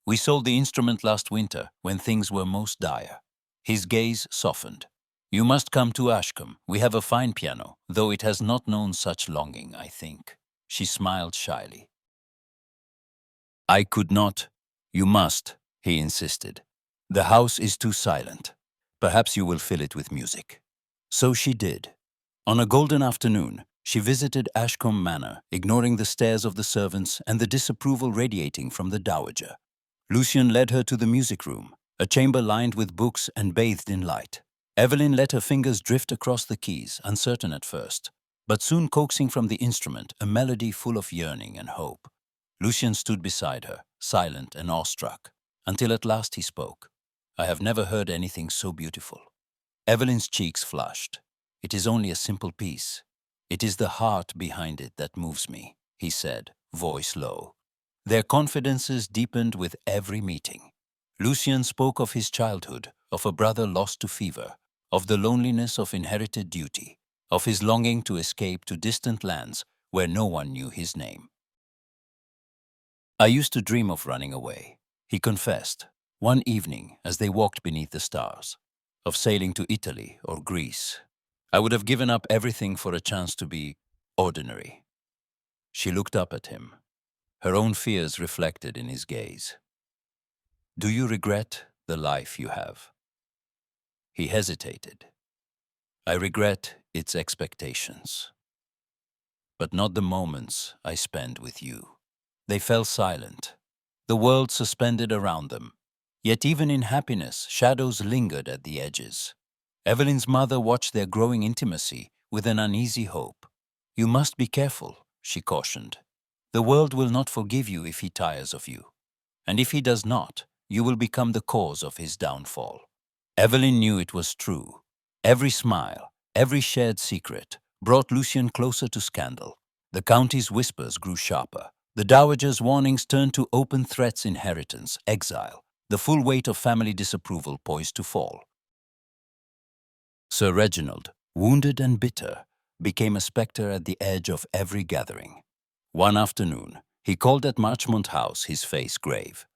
We sold the instrument last winter when things were most dire." His gaze softened. "You must come to Ashcombe. We have a fine piano, though it has not known such longing, I think." She smiled shyly. "I could not." "You must," he insisted. "The house is too silent. Perhaps you will fill it with music." So she did. On a golden afternoon, she visited Ashcombe Manor, ignoring the stares of the servants and the disapproval radiating from the dowager. Lucien led her to the music room, a chamber lined with books and bathed in light. Eveline let her fingers drift across the keys, uncertain at first, but soon coaxing from the instrument a melody full of yearning and hope. Lucien stood beside her, silent and awestruck, until at last he spoke. "I have never heard anything so beautiful." Eveline's cheeks flushed. "It is only a simple piece. It is the heart behind it that moves me," he said, voice low. Their confidences deepened with every meeting. Lucien spoke of his childhood, of a brother lost to fever, of the loneliness of inherited duty, of his longing to escape to distant lands where no one knew his name. "I used to dream of running away," he confessed, one evening as they walked beneath the stars, "of sailing to Italy or Greece. I would have given up everything for a chance to be ordinary." She looked up at him, her own fears reflected in his gaze. "Do you regret the life you have?" He hesitated. "I regret its expectations, but not the moments I spend with you." They fell silent, the world suspended around them. Yet even in happiness, shadows lingered at the edges. Eveline's mother watched their growing intimacy with an uneasy hope. "You must be careful," she cautioned. "The world will not forgive you if he tires of you. And if he does not, you will become the cause of his downfall." Eveline knew it was true. Every smile, every shared secret, brought Lucien closer to scandal. The county's whispers grew sharper. The dowager's warnings turned to open threats: inheritance, exile, the full weight of family disapproval poised to fall. Sir Reginald, wounded and bitter, became a spectre at the edge of every gathering. One afternoon, he called at Marchmont House, his face grave.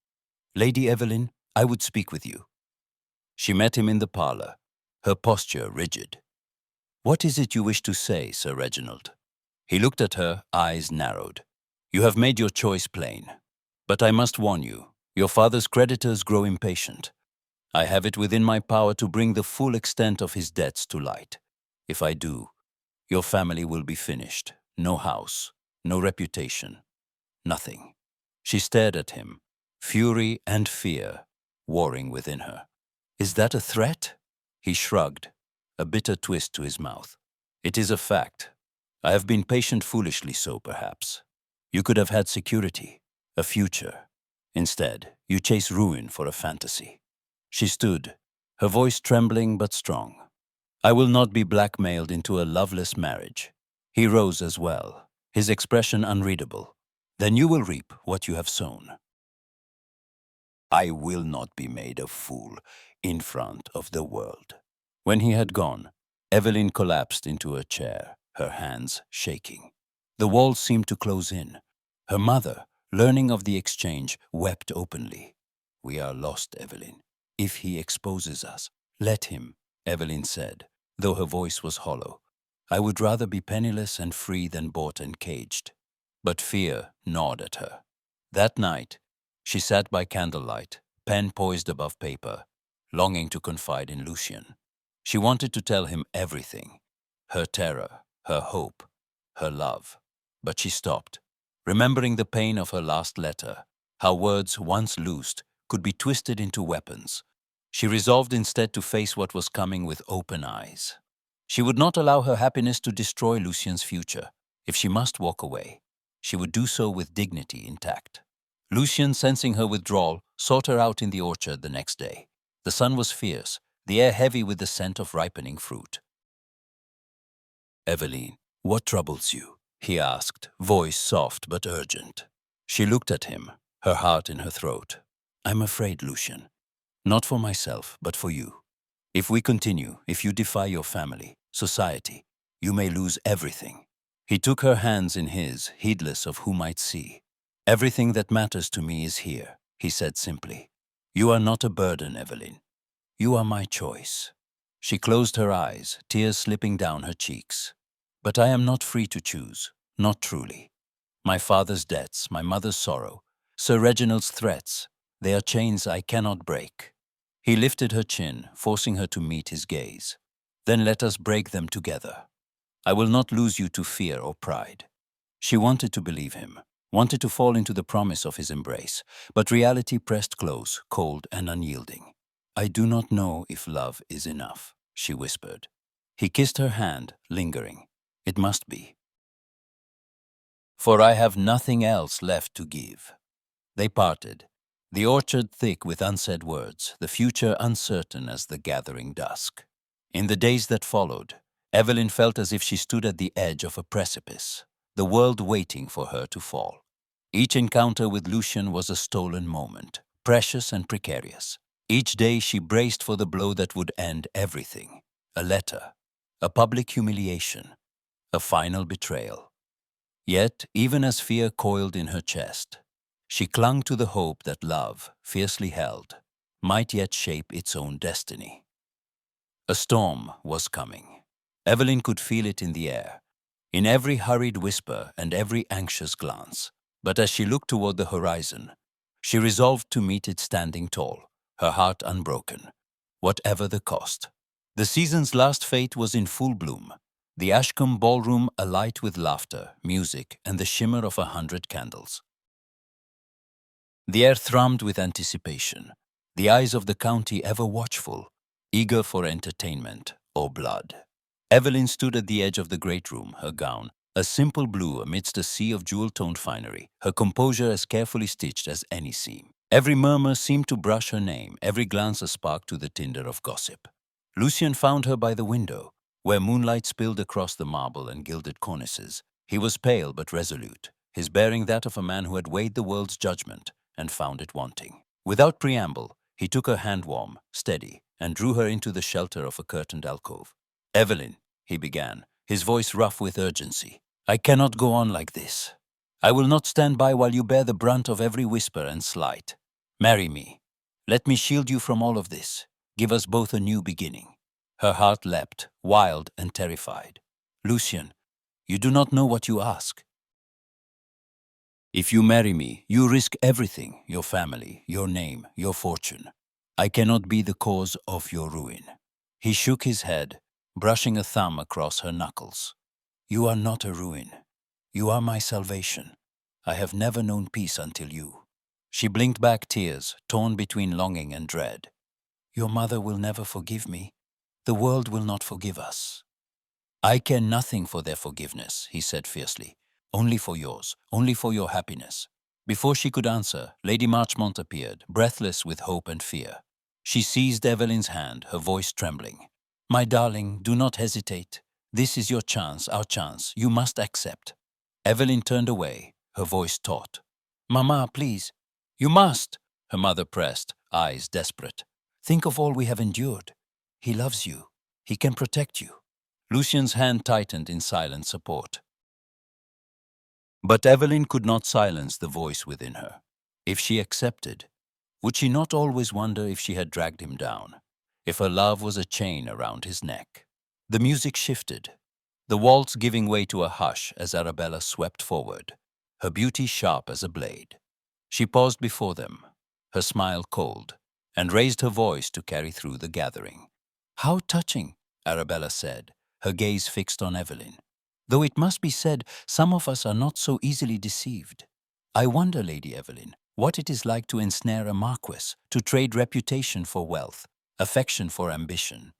"Lady Eveline, I would speak with you." She met him in the parlour, her posture rigid. "What is it you wish to say, Sir Reginald?" He looked at her, eyes narrowed. "You have made your choice plain. But I must warn you, your father's creditors grow impatient. I have it within my power to bring the full extent of his debts to light. If I do, your family will be finished. No house, no reputation, nothing." She stared at him, fury and fear warring within her. "Is that a threat?" He shrugged, a bitter twist to his mouth. "It is a fact. I have been patient, foolishly so, perhaps. You could have had security, a future. Instead, you chase ruin for a fantasy." She stood, her voice trembling but strong. "I will not be blackmailed into a loveless marriage." He rose as well, his expression unreadable. "Then you will reap what you have sown." "I will not be made a fool in front of the world." When he had gone, Eveline collapsed into a chair, her hands shaking. The walls seemed to close in. Her mother, learning of the exchange, wept openly. "We are lost, Eveline. If he exposes us—" "Let him," Eveline said, though her voice was hollow. "I would rather be penniless and free than bought and caged." But fear gnawed at her. That night, she sat by candlelight, pen poised above paper, longing to confide in Lucien. She wanted to tell him everything, her terror, her hope, her love. But she stopped, remembering the pain of her last letter, how words once loosed could be twisted into weapons. She resolved instead to face what was coming with open eyes. She would not allow her happiness to destroy Lucien's future. If she must walk away, she would do so with dignity intact. Lucien, sensing her withdrawal, sought her out in the orchard the next day. The sun was fierce, the air heavy with the scent of ripening fruit. "Eveline, what troubles you?" he asked, voice soft but urgent. She looked at him, her heart in her throat. "I'm afraid, Lucien. Not for myself, but for you. If we continue, if you defy your family, society, you may lose everything." He took her hands in his, heedless of who might see. "Everything that matters to me is here," he said simply. "You are not a burden, Eveline. You are my choice." She closed her eyes, tears slipping down her cheeks. "But I am not free to choose, not truly. My father's debts, my mother's sorrow, Sir Reginald's threats, they are chains I cannot break." He lifted her chin, forcing her to meet his gaze. "Then let us break them together. I will not lose you to fear or pride." She wanted to believe him, wanted to fall into the promise of his embrace, but reality pressed close, cold and unyielding. "I do not know if love is enough," she whispered. He kissed her hand, lingering. "It must be. For I have nothing else left to give." They parted, the orchard thick with unsaid words, the future uncertain as the gathering dusk. In the days that followed, Eveline felt as if she stood at the edge of a precipice, the world waiting for her to fall. Each encounter with Lucien was a stolen moment, precious and precarious. Each day she braced for the blow that would end everything. A letter, a public humiliation, a final betrayal. Yet, even as fear coiled in her chest, she clung to the hope that love, fiercely held, might yet shape its own destiny. A storm was coming. Eveline could feel it in the air, in every hurried whisper and every anxious glance. But as she looked toward the horizon, she resolved to meet it standing tall, her heart unbroken, whatever the cost. The season's last fete was in full bloom, the Ashcombe ballroom alight with laughter, music, and the shimmer of 100 candles. The air thrummed with anticipation, the eyes of the county ever watchful, eager for entertainment or blood. Eveline stood at the edge of the great room, her gown, a simple blue amidst a sea of jewel-toned finery, her composure as carefully stitched as any seam. Every murmur seemed to brush her name, every glance a spark to the tinder of gossip. Lucien found her by the window, where moonlight spilled across the marble and gilded cornices. He was pale but resolute, his bearing that of a man who had weighed the world's judgment and found it wanting. Without preamble, he took her hand warm, steady, and drew her into the shelter of a curtained alcove. "Eveline," he began, his voice rough with urgency, "I cannot go on like this. I will not stand by while you bear the brunt of every whisper and slight. Marry me. Let me shield you from all of this. Give us both a new beginning." Her heart leapt, wild and terrified. "Lucien, you do not know what you ask. If you marry me, you risk everything, your family, your name, your fortune. I cannot be the cause of your ruin." He shook his head, brushing a thumb across her knuckles. "You are not a ruin. You are my salvation. I have never known peace until you." She blinked back tears, torn between longing and dread. "Your mother will never forgive me. The world will not forgive us." "I care nothing for their forgiveness," he said fiercely. "Only for yours, only for your happiness." Before she could answer, Lady Marchmont appeared, breathless with hope and fear. She seized Eveline's hand, her voice trembling. "My darling, do not hesitate. This is your chance, our chance. You must accept." Eveline turned away, her voice taut. "Mamma, please." "You must," her mother pressed, eyes desperate. "Think of all we have endured. He loves you. He can protect you." Lucien's hand tightened in silent support. But Eveline could not silence the voice within her. If she accepted, would she not always wonder if she had dragged him down, if her love was a chain around his neck? The music shifted, the waltz giving way to a hush as Arabella swept forward, her beauty sharp as a blade. She paused before them, her smile cold, and raised her voice to carry through the gathering. "How touching," Arabella said, her gaze fixed on Evelyn. "Though it must be said, some of us are not so easily deceived. I wonder, Lady Evelyn, what it is like to ensnare a marquess, to trade reputation for wealth, affection for ambition."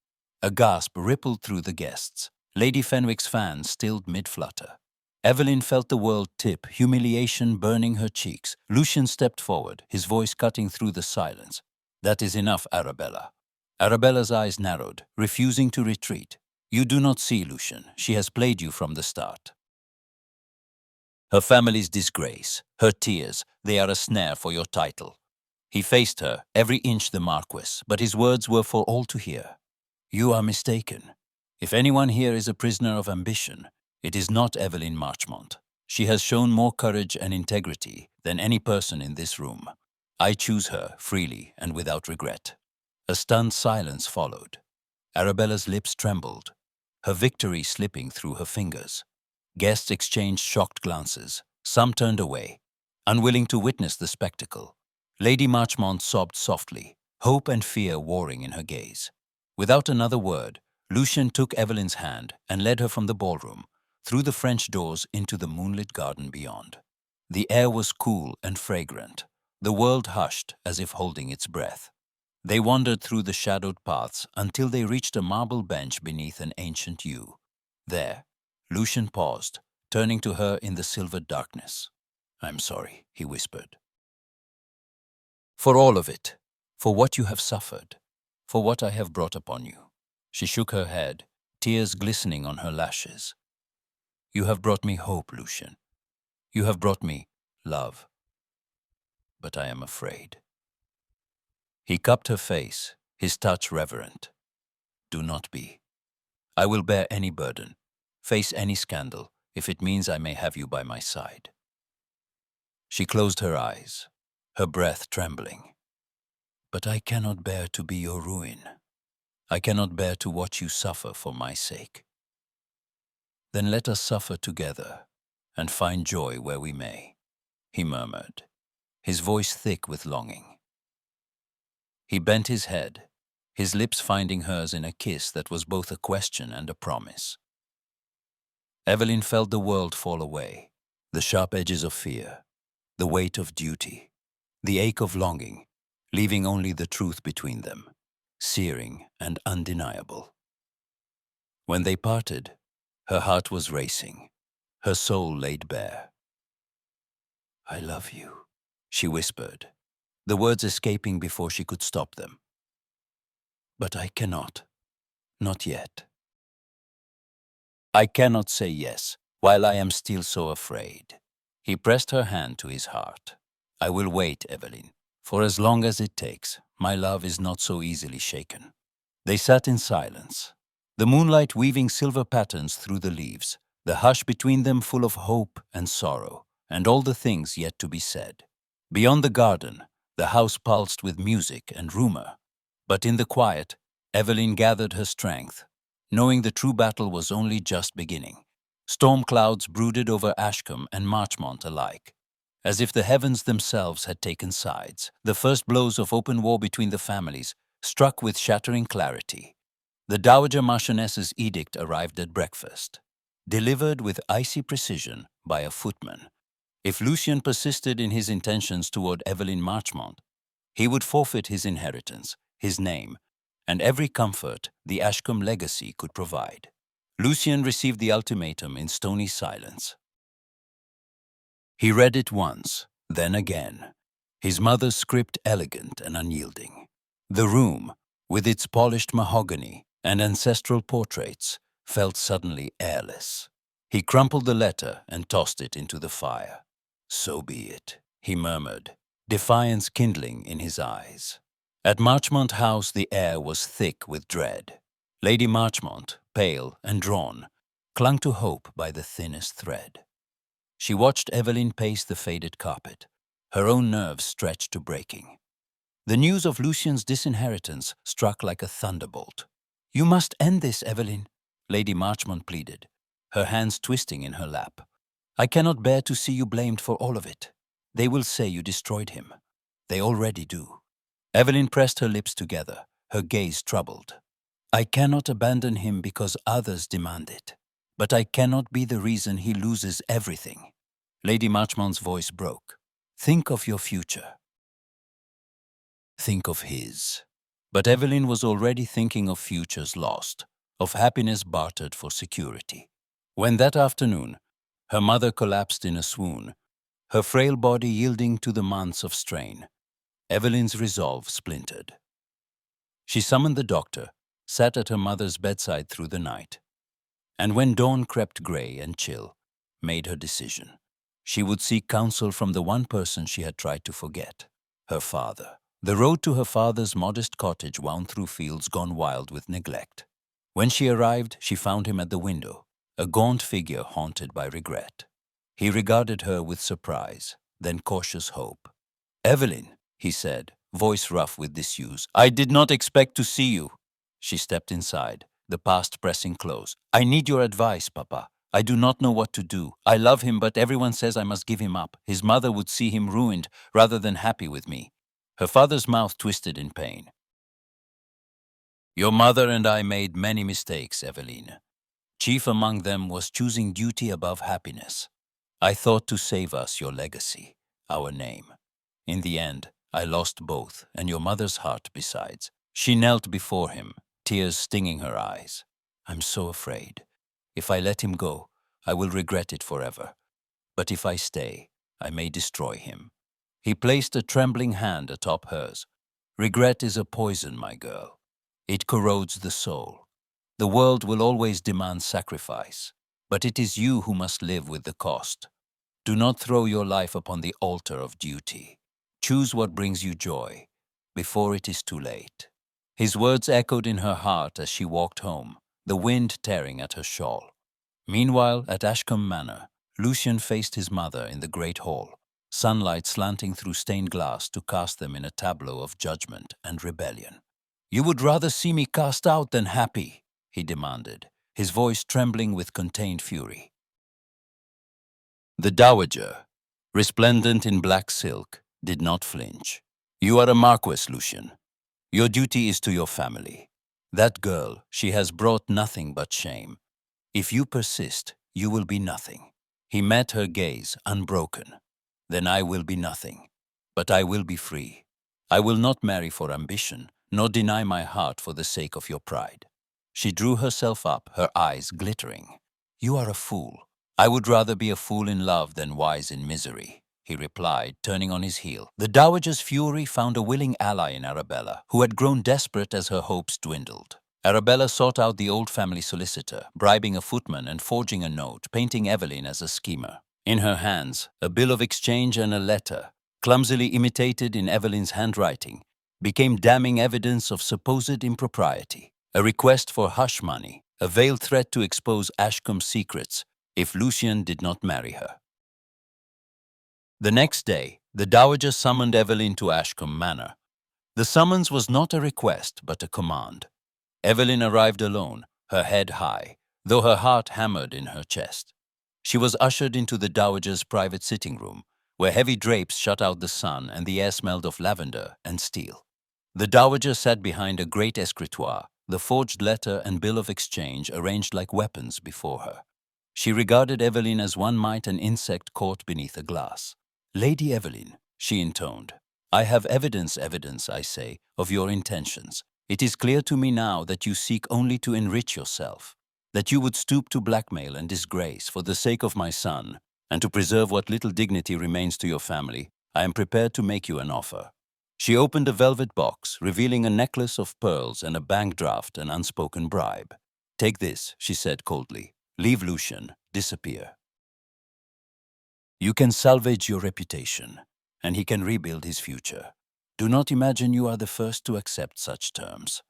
A gasp rippled through the guests. Lady Fenwick's fan stilled mid-flutter. Evelyn felt the world tip, humiliation burning her cheeks. Lucian stepped forward, his voice cutting through the silence. "That is enough, Arabella." Arabella's eyes narrowed, refusing to retreat. "You do not see, Lucian. She has played you from the start. Her family's disgrace, her tears, they are a snare for your title." He faced her, every inch the marquess, but his words were for all to hear. "You are mistaken. If anyone here is a prisoner of ambition, it is not Evelyn Marchmont. She has shown more courage and integrity than any person in this room. I choose her freely and without regret." A stunned silence followed. Arabella's lips trembled, her victory slipping through her fingers. Guests exchanged shocked glances. Some turned away, unwilling to witness the spectacle. Lady Marchmont sobbed softly, hope and fear warring in her gaze. Without another word, Lucian took Evelyn's hand and led her from the ballroom, through the French doors into the moonlit garden beyond. The air was cool and fragrant, the world hushed as if holding its breath. They wandered through the shadowed paths until they reached a marble bench beneath an ancient yew. There, Lucian paused, turning to her in the silvered darkness. "I'm sorry," he whispered. "For all of it, for what you have suffered, for what I have brought upon you." She shook her head, tears glistening on her lashes. "You have brought me hope, Lucian. You have brought me love. But I am afraid." He cupped her face, his touch reverent. "Do not be. I will bear any burden, face any scandal, if it means I may have you by my side." She closed her eyes, her breath trembling. "But I cannot bear to be your ruin. I cannot bear to watch you suffer for my sake." "Then let us suffer together, and find joy where we may," he murmured, his voice thick with longing. He bent his head, his lips finding hers in a kiss that was both a question and a promise. Evelyn felt the world fall away, the sharp edges of fear, the weight of duty, the ache of longing, leaving only the truth between them, searing and undeniable. When they parted, her heart was racing, her soul laid bare. "I love you," she whispered, the words escaping before she could stop them. "But I cannot, not yet. I cannot say yes, while I am still so afraid." He pressed her hand to his heart. "I will wait, Evelyn, for as long as it takes. My love is not so easily shaken." They sat in silence, the moonlight weaving silver patterns through the leaves, the hush between them full of hope and sorrow, and all the things yet to be said. Beyond the garden, the house pulsed with music and rumor. But in the quiet, Evelyn gathered her strength, knowing the true battle was only just beginning. Storm clouds brooded over Ashcombe and Marchmont alike, as if the heavens themselves had taken sides. The first blows of open war between the families struck with shattering clarity. The Dowager Marchioness's edict arrived at breakfast, delivered with icy precision by a footman. If Lucian persisted in his intentions toward Evelyn Marchmont, he would forfeit his inheritance, his name, and every comfort the Ashcombe legacy could provide. Lucian received the ultimatum in stony silence. He read it once, then again, his mother's script elegant and unyielding. The room, with its polished mahogany and ancestral portraits, felt suddenly airless. He crumpled the letter and tossed it into the fire. "So be it," he murmured, defiance kindling in his eyes. At Marchmont House the air was thick with dread. Lady Marchmont, pale and drawn, clung to hope by the thinnest thread. She watched Evelyn pace the faded carpet, her own nerves stretched to breaking. The news of Lucian's disinheritance struck like a thunderbolt. "You must end this, Evelyn," Lady Marchmont pleaded, her hands twisting in her lap. "I cannot bear to see you blamed for all of it. They will say you destroyed him. They already do." Evelyn pressed her lips together, her gaze troubled. "I cannot abandon him because others demand it, but I cannot be the reason he loses everything." Lady Marchmont's voice broke. "Think of your future. Think of his." But Evelyn was already thinking of futures lost, of happiness bartered for security. When that afternoon, her mother collapsed in a swoon, her frail body yielding to the months of strain, Evelyn's resolve splintered. She summoned the doctor, sat at her mother's bedside through the night, and when dawn crept grey and chill, made her decision. She would seek counsel from the one person she had tried to forget, her father. The road to her father's modest cottage wound through fields gone wild with neglect. When she arrived, she found him at the window, a gaunt figure haunted by regret. He regarded her with surprise, then cautious hope. "Evelyn," he said, voice rough with disuse, "I did not expect to see you." She stepped inside, the past pressing close. "I need your advice, Papa. I do not know what to do. I love him, but everyone says I must give him up. His mother would see him ruined rather than happy with me." Her father's mouth twisted in pain. "Your mother and I made many mistakes, Evelyn. Chief among them was choosing duty above happiness. I thought to save us your legacy, our name. In the end, I lost both, and your mother's heart besides." She knelt before him, tears stinging her eyes. "I'm so afraid. If I let him go, I will regret it forever. But if I stay, I may destroy him." He placed a trembling hand atop hers. "Regret is a poison, my girl. It corrodes the soul. The world will always demand sacrifice, but it is you who must live with the cost. Do not throw your life upon the altar of duty. Choose what brings you joy, before it is too late." His words echoed in her heart as she walked home, the wind tearing at her shawl. Meanwhile, at Ashcombe Manor, Lucian faced his mother in the great hall, sunlight slanting through stained glass to cast them in a tableau of judgment and rebellion. "You would rather see me cast out than happy," he demanded, his voice trembling with contained fury. The dowager, resplendent in black silk, did not flinch. "You are a marquess, Lucian. Your duty is to your family. That girl, she has brought nothing but shame. If you persist, you will be nothing." He met her gaze, unbroken. "Then I will be nothing, but I will be free. I will not marry for ambition, nor deny my heart for the sake of your pride." She drew herself up, her eyes glittering. "You are a fool. I would rather be a fool in love than wise in misery," he replied, turning on his heel. The dowager's fury found a willing ally in Arabella, who had grown desperate as her hopes dwindled. Arabella sought out the old family solicitor, bribing a footman and forging a note, painting Evelyn as a schemer. In her hands, a bill of exchange and a letter, clumsily imitated in Evelyn's handwriting, became damning evidence of supposed impropriety. A request for hush money, a veiled threat to expose Ashcombe's secrets if Lucian did not marry her. The next day, the dowager summoned Evelyn to Ashcombe Manor. The summons was not a request, but a command. Evelyn arrived alone, her head high, though her heart hammered in her chest. She was ushered into the dowager's private sitting room, where heavy drapes shut out the sun and the air smelled of lavender and steel. The dowager sat behind a great escritoire, the forged letter and bill of exchange arranged like weapons before her. She regarded Evelyn as one might an insect caught beneath a glass. "Lady Evelyn," she intoned, "I have evidence, I say, of your intentions. It is clear to me now that you seek only to enrich yourself, that you would stoop to blackmail and disgrace for the sake of my son, and to preserve what little dignity remains to your family. I am prepared to make you an offer." She opened a velvet box, revealing a necklace of pearls and a bank draft, an unspoken bribe. "Take this," she said coldly. "Leave Lucian, disappear. You can salvage your reputation, and he can rebuild his future. Do not imagine you are the first to accept such terms."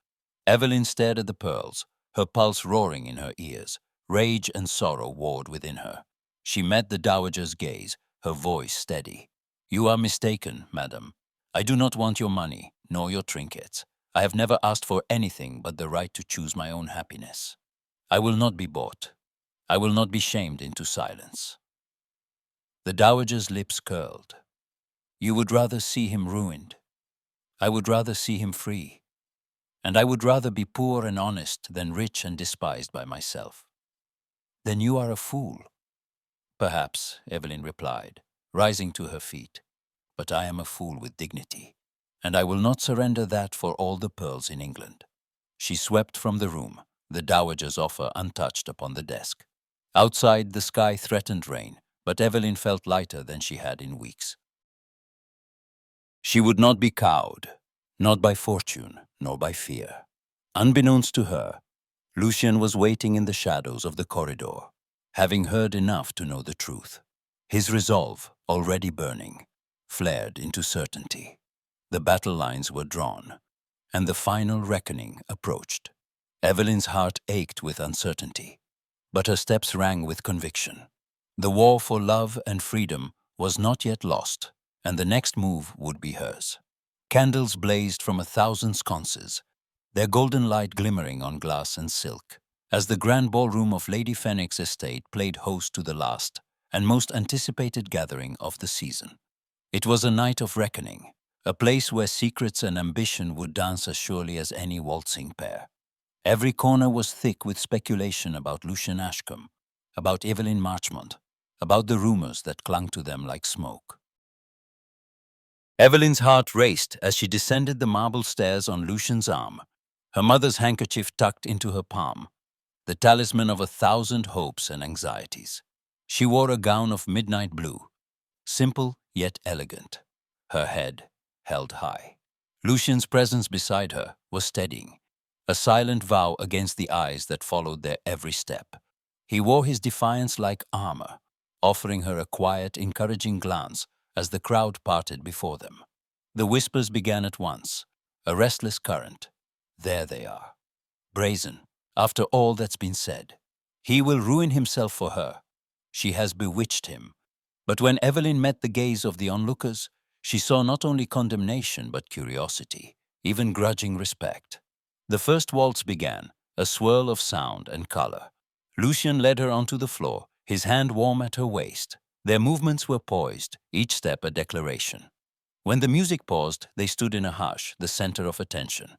Evelyn stared at the pearls, her pulse roaring in her ears. Rage and sorrow warred within her. She met the dowager's gaze, her voice steady. "You are mistaken, madam. I do not want your money, nor your trinkets. I have never asked for anything but the right to choose my own happiness." I will not be bought. I will not be shamed into silence." The dowager's lips curled. "You would rather see him ruined. I would rather see him free. And I would rather be poor and honest than rich and despised by myself." "Then you are a fool." "Perhaps," Evelyn replied, rising to her feet. "But I am a fool with dignity, and I will not surrender that for all the pearls in England." She swept from the room, the dowager's offer untouched upon the desk. Outside, the sky threatened rain, but Evelyn felt lighter than she had in weeks. She would not be cowed, not by fortune, nor by fear. Unbeknownst to her, Lucien was waiting in the shadows of the corridor, having heard enough to know the truth. His resolve, already burning, flared into certainty. The battle lines were drawn, and the final reckoning approached. Evelyn's heart ached with uncertainty, but her steps rang with conviction. The war for love and freedom was not yet lost, and the next move would be hers. Candles blazed from 1,000 sconces, their golden light glimmering on glass and silk, as the grand ballroom of Lady Fenwick's estate played host to the last and most anticipated gathering of the season. It was a night of reckoning, a place where secrets and ambition would dance as surely as any waltzing pair. Every corner was thick with speculation about Lucien Ashcombe, about Evelyn Marchmont, about the rumors that clung to them like smoke. Evelyn's heart raced as she descended the marble stairs on Lucien's arm, her mother's handkerchief tucked into her palm, the talisman of 1,000 hopes and anxieties. She wore a gown of midnight blue, simple yet elegant, her head held high. Lucien's presence beside her was steadying, a silent vow against the eyes that followed their every step. He wore his defiance like armor, offering her a quiet, encouraging glance as the crowd parted before them. The whispers began at once, a restless current. There they are, brazen, after all that's been said. He will ruin himself for her. She has bewitched him. But when Evelyn met the gaze of the onlookers, she saw not only condemnation but curiosity, even grudging respect. The first waltz began, a swirl of sound and color. Lucien led her onto the floor, his hand warm at her waist. Their movements were poised, each step a declaration. When the music paused, they stood in a hush, the center of attention.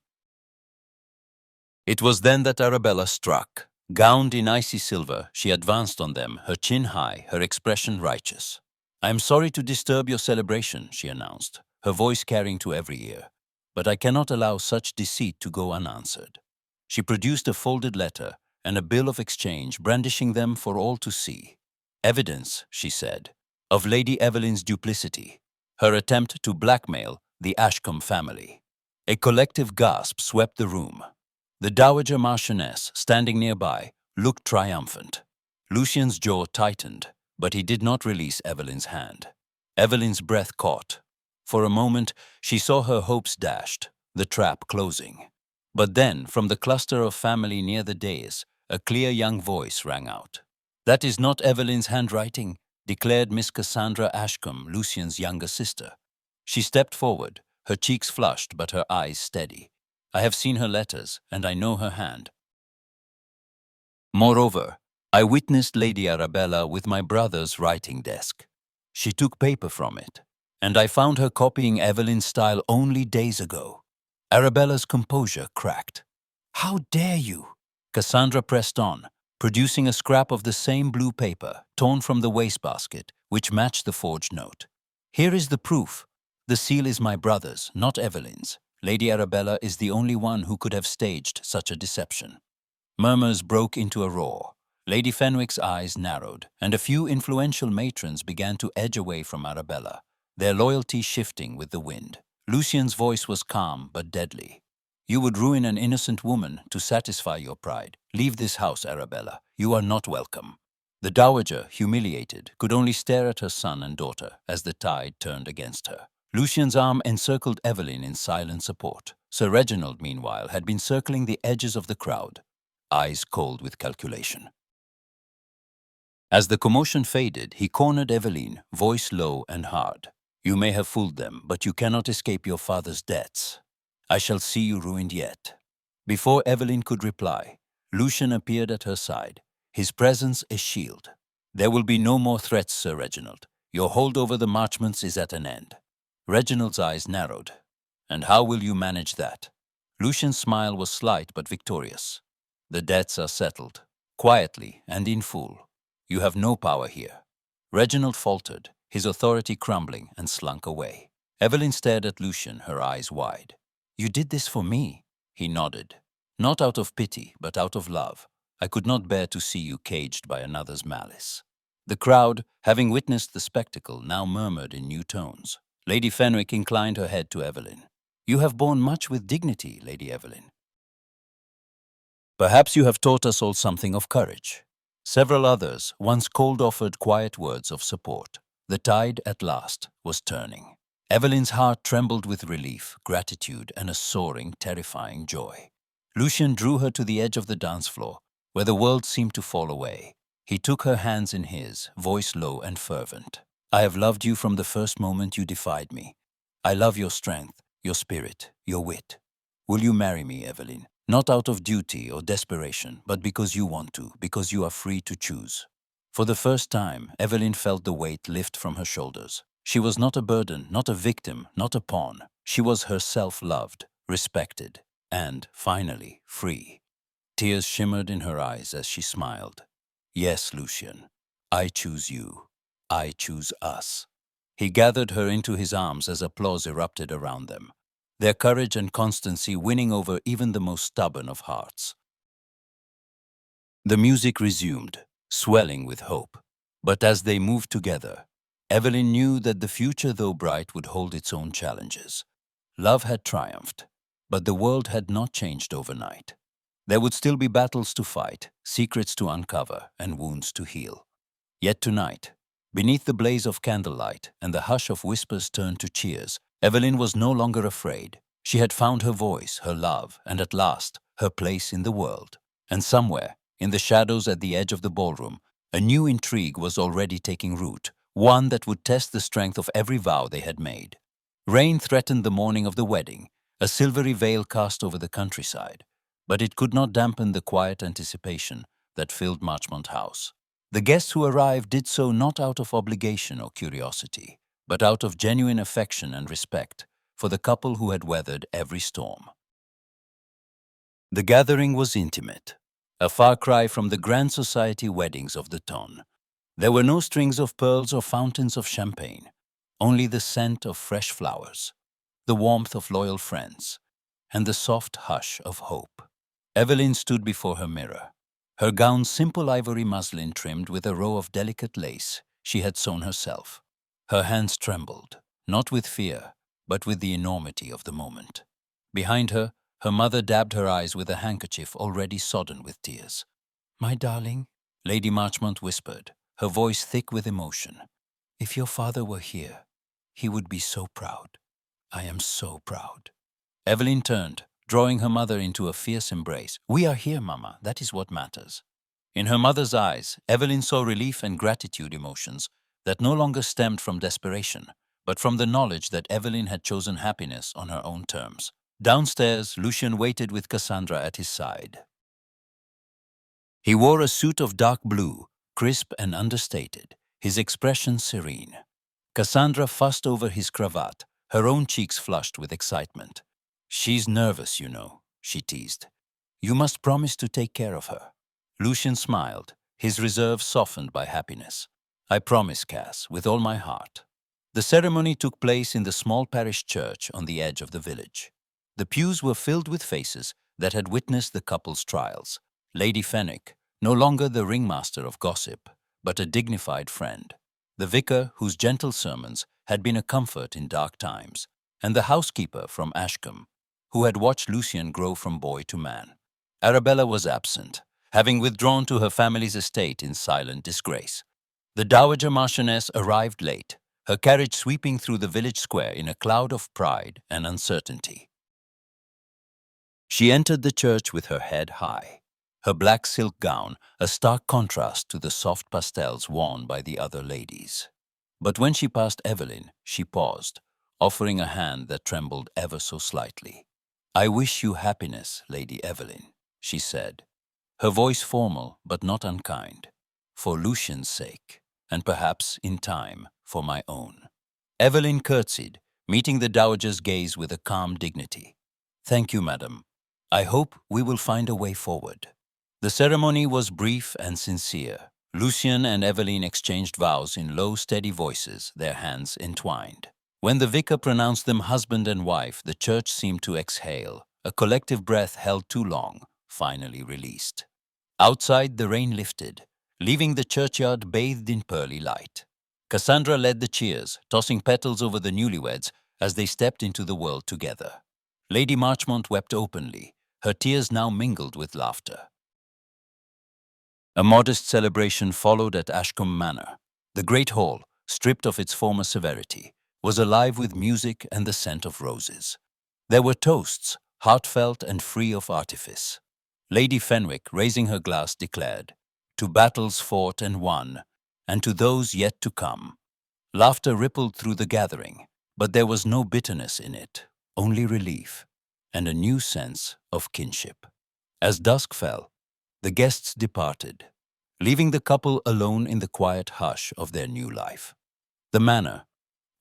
It was then that Arabella struck. Gowned in icy silver, she advanced on them, her chin high, her expression righteous. "I am sorry to disturb your celebration," she announced, her voice carrying to every ear, "but I cannot allow such deceit to go unanswered." She produced a folded letter and a bill of exchange, brandishing them for all to see. "Evidence," she said, "of Lady Evelyn's duplicity, her attempt to blackmail the Ashcombe family." A collective gasp swept the room. The Dowager Marchioness, standing nearby, looked triumphant. Lucien's jaw tightened, but he did not release Evelyn's hand. Evelyn's breath caught. For a moment, she saw her hopes dashed, the trap closing. But then, from the cluster of family near the dais, a clear young voice rang out. "That is not Evelyn's handwriting," declared Miss Cassandra Ashcombe, Lucien's younger sister. She stepped forward, her cheeks flushed but her eyes steady. "I have seen her letters, and I know her hand. Moreover, I witnessed Lady Arabella with my brother's writing desk. She took paper from it, and I found her copying Evelyn's style only days ago." Arabella's composure cracked. "How dare you?" Cassandra pressed on, producing a scrap of the same blue paper, torn from the wastebasket, which matched the forged note. "Here is the proof. The seal is my brother's, not Evelyn's. Lady Arabella is the only one who could have staged such a deception." Murmurs broke into a roar. Lady Fenwick's eyes narrowed, and a few influential matrons began to edge away from Arabella, their loyalty shifting with the wind. Lucien's voice was calm but deadly. "You would ruin an innocent woman to satisfy your pride. Leave this house, Arabella. You are not welcome." The dowager, humiliated, could only stare at her son and daughter as the tide turned against her. Lucien's arm encircled Evelyn in silent support. Sir Reginald, meanwhile, had been circling the edges of the crowd, eyes cold with calculation. As the commotion faded, he cornered Evelyn, voice low and hard. "You may have fooled them, but you cannot escape your father's debts. I shall see you ruined yet." Before Evelyn could reply, Lucian appeared at her side, his presence a shield. "There will be no more threats, Sir Reginald. Your hold over the Marchmonts is at an end." Reginald's eyes narrowed. "And how will you manage that?" Lucian's smile was slight but victorious. "The debts are settled, quietly and in full. You have no power here." Reginald faltered, his authority crumbling, and slunk away. Evelyn stared at Lucian, her eyes wide. "You did this for me?" He nodded. "Not out of pity, but out of love. I could not bear to see you caged by another's malice." The crowd, having witnessed the spectacle, now murmured in new tones. Lady Fenwick inclined her head to Evelyn. "You have borne much with dignity, Lady Evelyn. Perhaps you have taught us all something of courage." Several others once cold offered quiet words of support. The tide, at last, was turning. Evelyn's heart trembled with relief, gratitude, and a soaring, terrifying joy. Lucian drew her to the edge of the dance floor, where the world seemed to fall away. He took her hands in his, voice low and fervent. "I have loved you from the first moment you defied me. I love your strength, your spirit, your wit. Will you marry me, Evelyn? Not out of duty or desperation, but because you want to, because you are free to choose." For the first time, Evelyn felt the weight lift from her shoulders. She was not a burden, not a victim, not a pawn. She was herself loved, respected, and, finally, free. Tears shimmered in her eyes as she smiled. "Yes, Lucian, I choose you. I choose us." He gathered her into his arms as applause erupted around them, their courage and constancy winning over even the most stubborn of hearts. The music resumed, swelling with hope. But as they moved together, Evelyn knew that the future, though bright, would hold its own challenges. Love had triumphed, but the world had not changed overnight. There would still be battles to fight, secrets to uncover, and wounds to heal. Yet tonight, beneath the blaze of candlelight and the hush of whispers turned to cheers, Evelyn was no longer afraid. She had found her voice, her love, and at last, her place in the world. And somewhere, in the shadows at the edge of the ballroom, a new intrigue was already taking root, one that would test the strength of every vow they had made. Rain threatened the morning of the wedding, a silvery veil cast over the countryside, but it could not dampen the quiet anticipation that filled Marchmont House. The guests who arrived did so not out of obligation or curiosity, but out of genuine affection and respect for the couple who had weathered every storm. The gathering was intimate, a far cry from the grand society weddings of the ton. There were no strings of pearls or fountains of champagne, only the scent of fresh flowers, the warmth of loyal friends, and the soft hush of hope. Evelyn stood before her mirror, her gown simple ivory muslin trimmed with a row of delicate lace she had sewn herself. Her hands trembled, not with fear, but with the enormity of the moment. Behind her, her mother dabbed her eyes with a handkerchief already sodden with tears. "My darling," Lady Marchmont whispered, her voice thick with emotion, "if your father were here, he would be so proud. I am so proud." Evelyn turned, drawing her mother into a fierce embrace. "We are here, Mama. That is what matters." In her mother's eyes, Evelyn saw relief and gratitude emotions that no longer stemmed from desperation, but from the knowledge that Evelyn had chosen happiness on her own terms. Downstairs, Lucian waited with Cassandra at his side. He wore a suit of dark blue, crisp and understated, his expression serene. Cassandra fussed over his cravat, her own cheeks flushed with excitement. "She's nervous, you know," she teased. "You must promise to take care of her." Lucian smiled, his reserve softened by happiness. "I promise, Cass, with all my heart." The ceremony took place in the small parish church on the edge of the village. The pews were filled with faces that had witnessed the couple's trials. Lady Fenwick, no longer the ringmaster of gossip, but a dignified friend. The vicar, whose gentle sermons had been a comfort in dark times, and the housekeeper from Ashcombe, who had watched Lucian grow from boy to man. Arabella was absent, having withdrawn to her family's estate in silent disgrace. The Dowager Marchioness arrived late, her carriage sweeping through the village square in a cloud of pride and uncertainty. She entered the church with her head high, her black silk gown a stark contrast to the soft pastels worn by the other ladies. But when she passed Evelyn, she paused, offering a hand that trembled ever so slightly. "I wish you happiness, Lady Evelyn," she said. her voice formal but not unkind, for Lucian's sake, and perhaps, in time, for my own. Evelyn curtsied, meeting the dowager's gaze with a calm dignity. "Thank you, madam. I hope we will find a way forward." The ceremony was brief and sincere. Lucian and Evelyn exchanged vows in low, steady voices, their hands entwined. When the vicar pronounced them husband and wife, the church seemed to exhale, a collective breath held too long, finally released. Outside, the rain lifted, leaving the churchyard bathed in pearly light. Cassandra led the cheers, tossing petals over the newlyweds as they stepped into the world together. Lady Marchmont wept openly, her tears now mingled with laughter. A modest celebration followed at Ashcombe Manor. The great hall, stripped of its former severity, was alive with music and the scent of roses. There were toasts, heartfelt and free of artifice. Lady Fenwick, raising her glass, declared, "To battles fought and won, and to those yet to come." Laughter rippled through the gathering, but there was no bitterness in it, only relief, and a new sense of kinship. As dusk fell, the guests departed, leaving the couple alone in the quiet hush of their new life. The manor,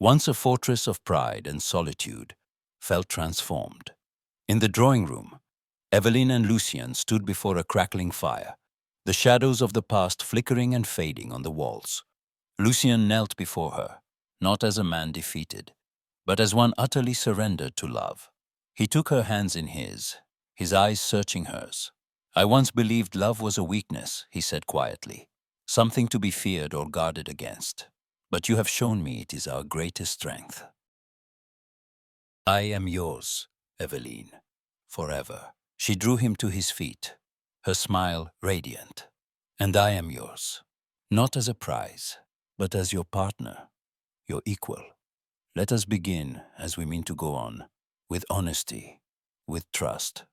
once a fortress of pride and solitude, felt transformed. In the drawing room, Evelyn and Lucian stood before a crackling fire, the shadows of the past flickering and fading on the walls. Lucian knelt before her, not as a man defeated, but as one utterly surrendered to love. He took her hands in his eyes searching hers. "I once believed love was a weakness," he said quietly, "something to be feared or guarded against. But you have shown me it is our greatest strength." "I am yours, Evelyn, forever." She drew him to his feet, her smile radiant. "And I am yours, not as a prize, but as your partner, your equal. Let us begin, as we mean to go on, with honesty, with trust,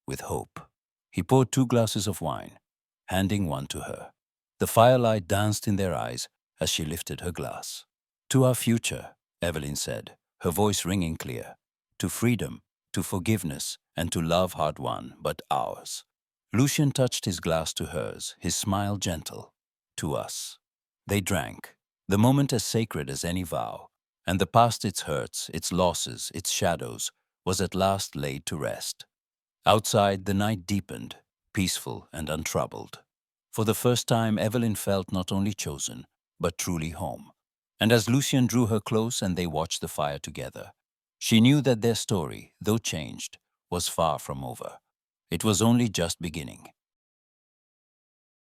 with hope." He poured 2 glasses of wine, handing one to her. The firelight danced in their eyes as she lifted her glass. "To our future," Evelyn said, her voice ringing clear. "To freedom, to forgiveness, and to love hard won, but ours." Lucian touched his glass to hers, his smile gentle. "To us." They drank, the moment as sacred as any vow, and the past, its hurts, its losses, its shadows, was at last laid to rest. Outside, the night deepened, peaceful and untroubled. For the first time, Evelyn felt not only chosen, but truly home. And as Lucian drew her close and they watched the fire together, she knew that their story, though changed, was far from over. It was only just beginning.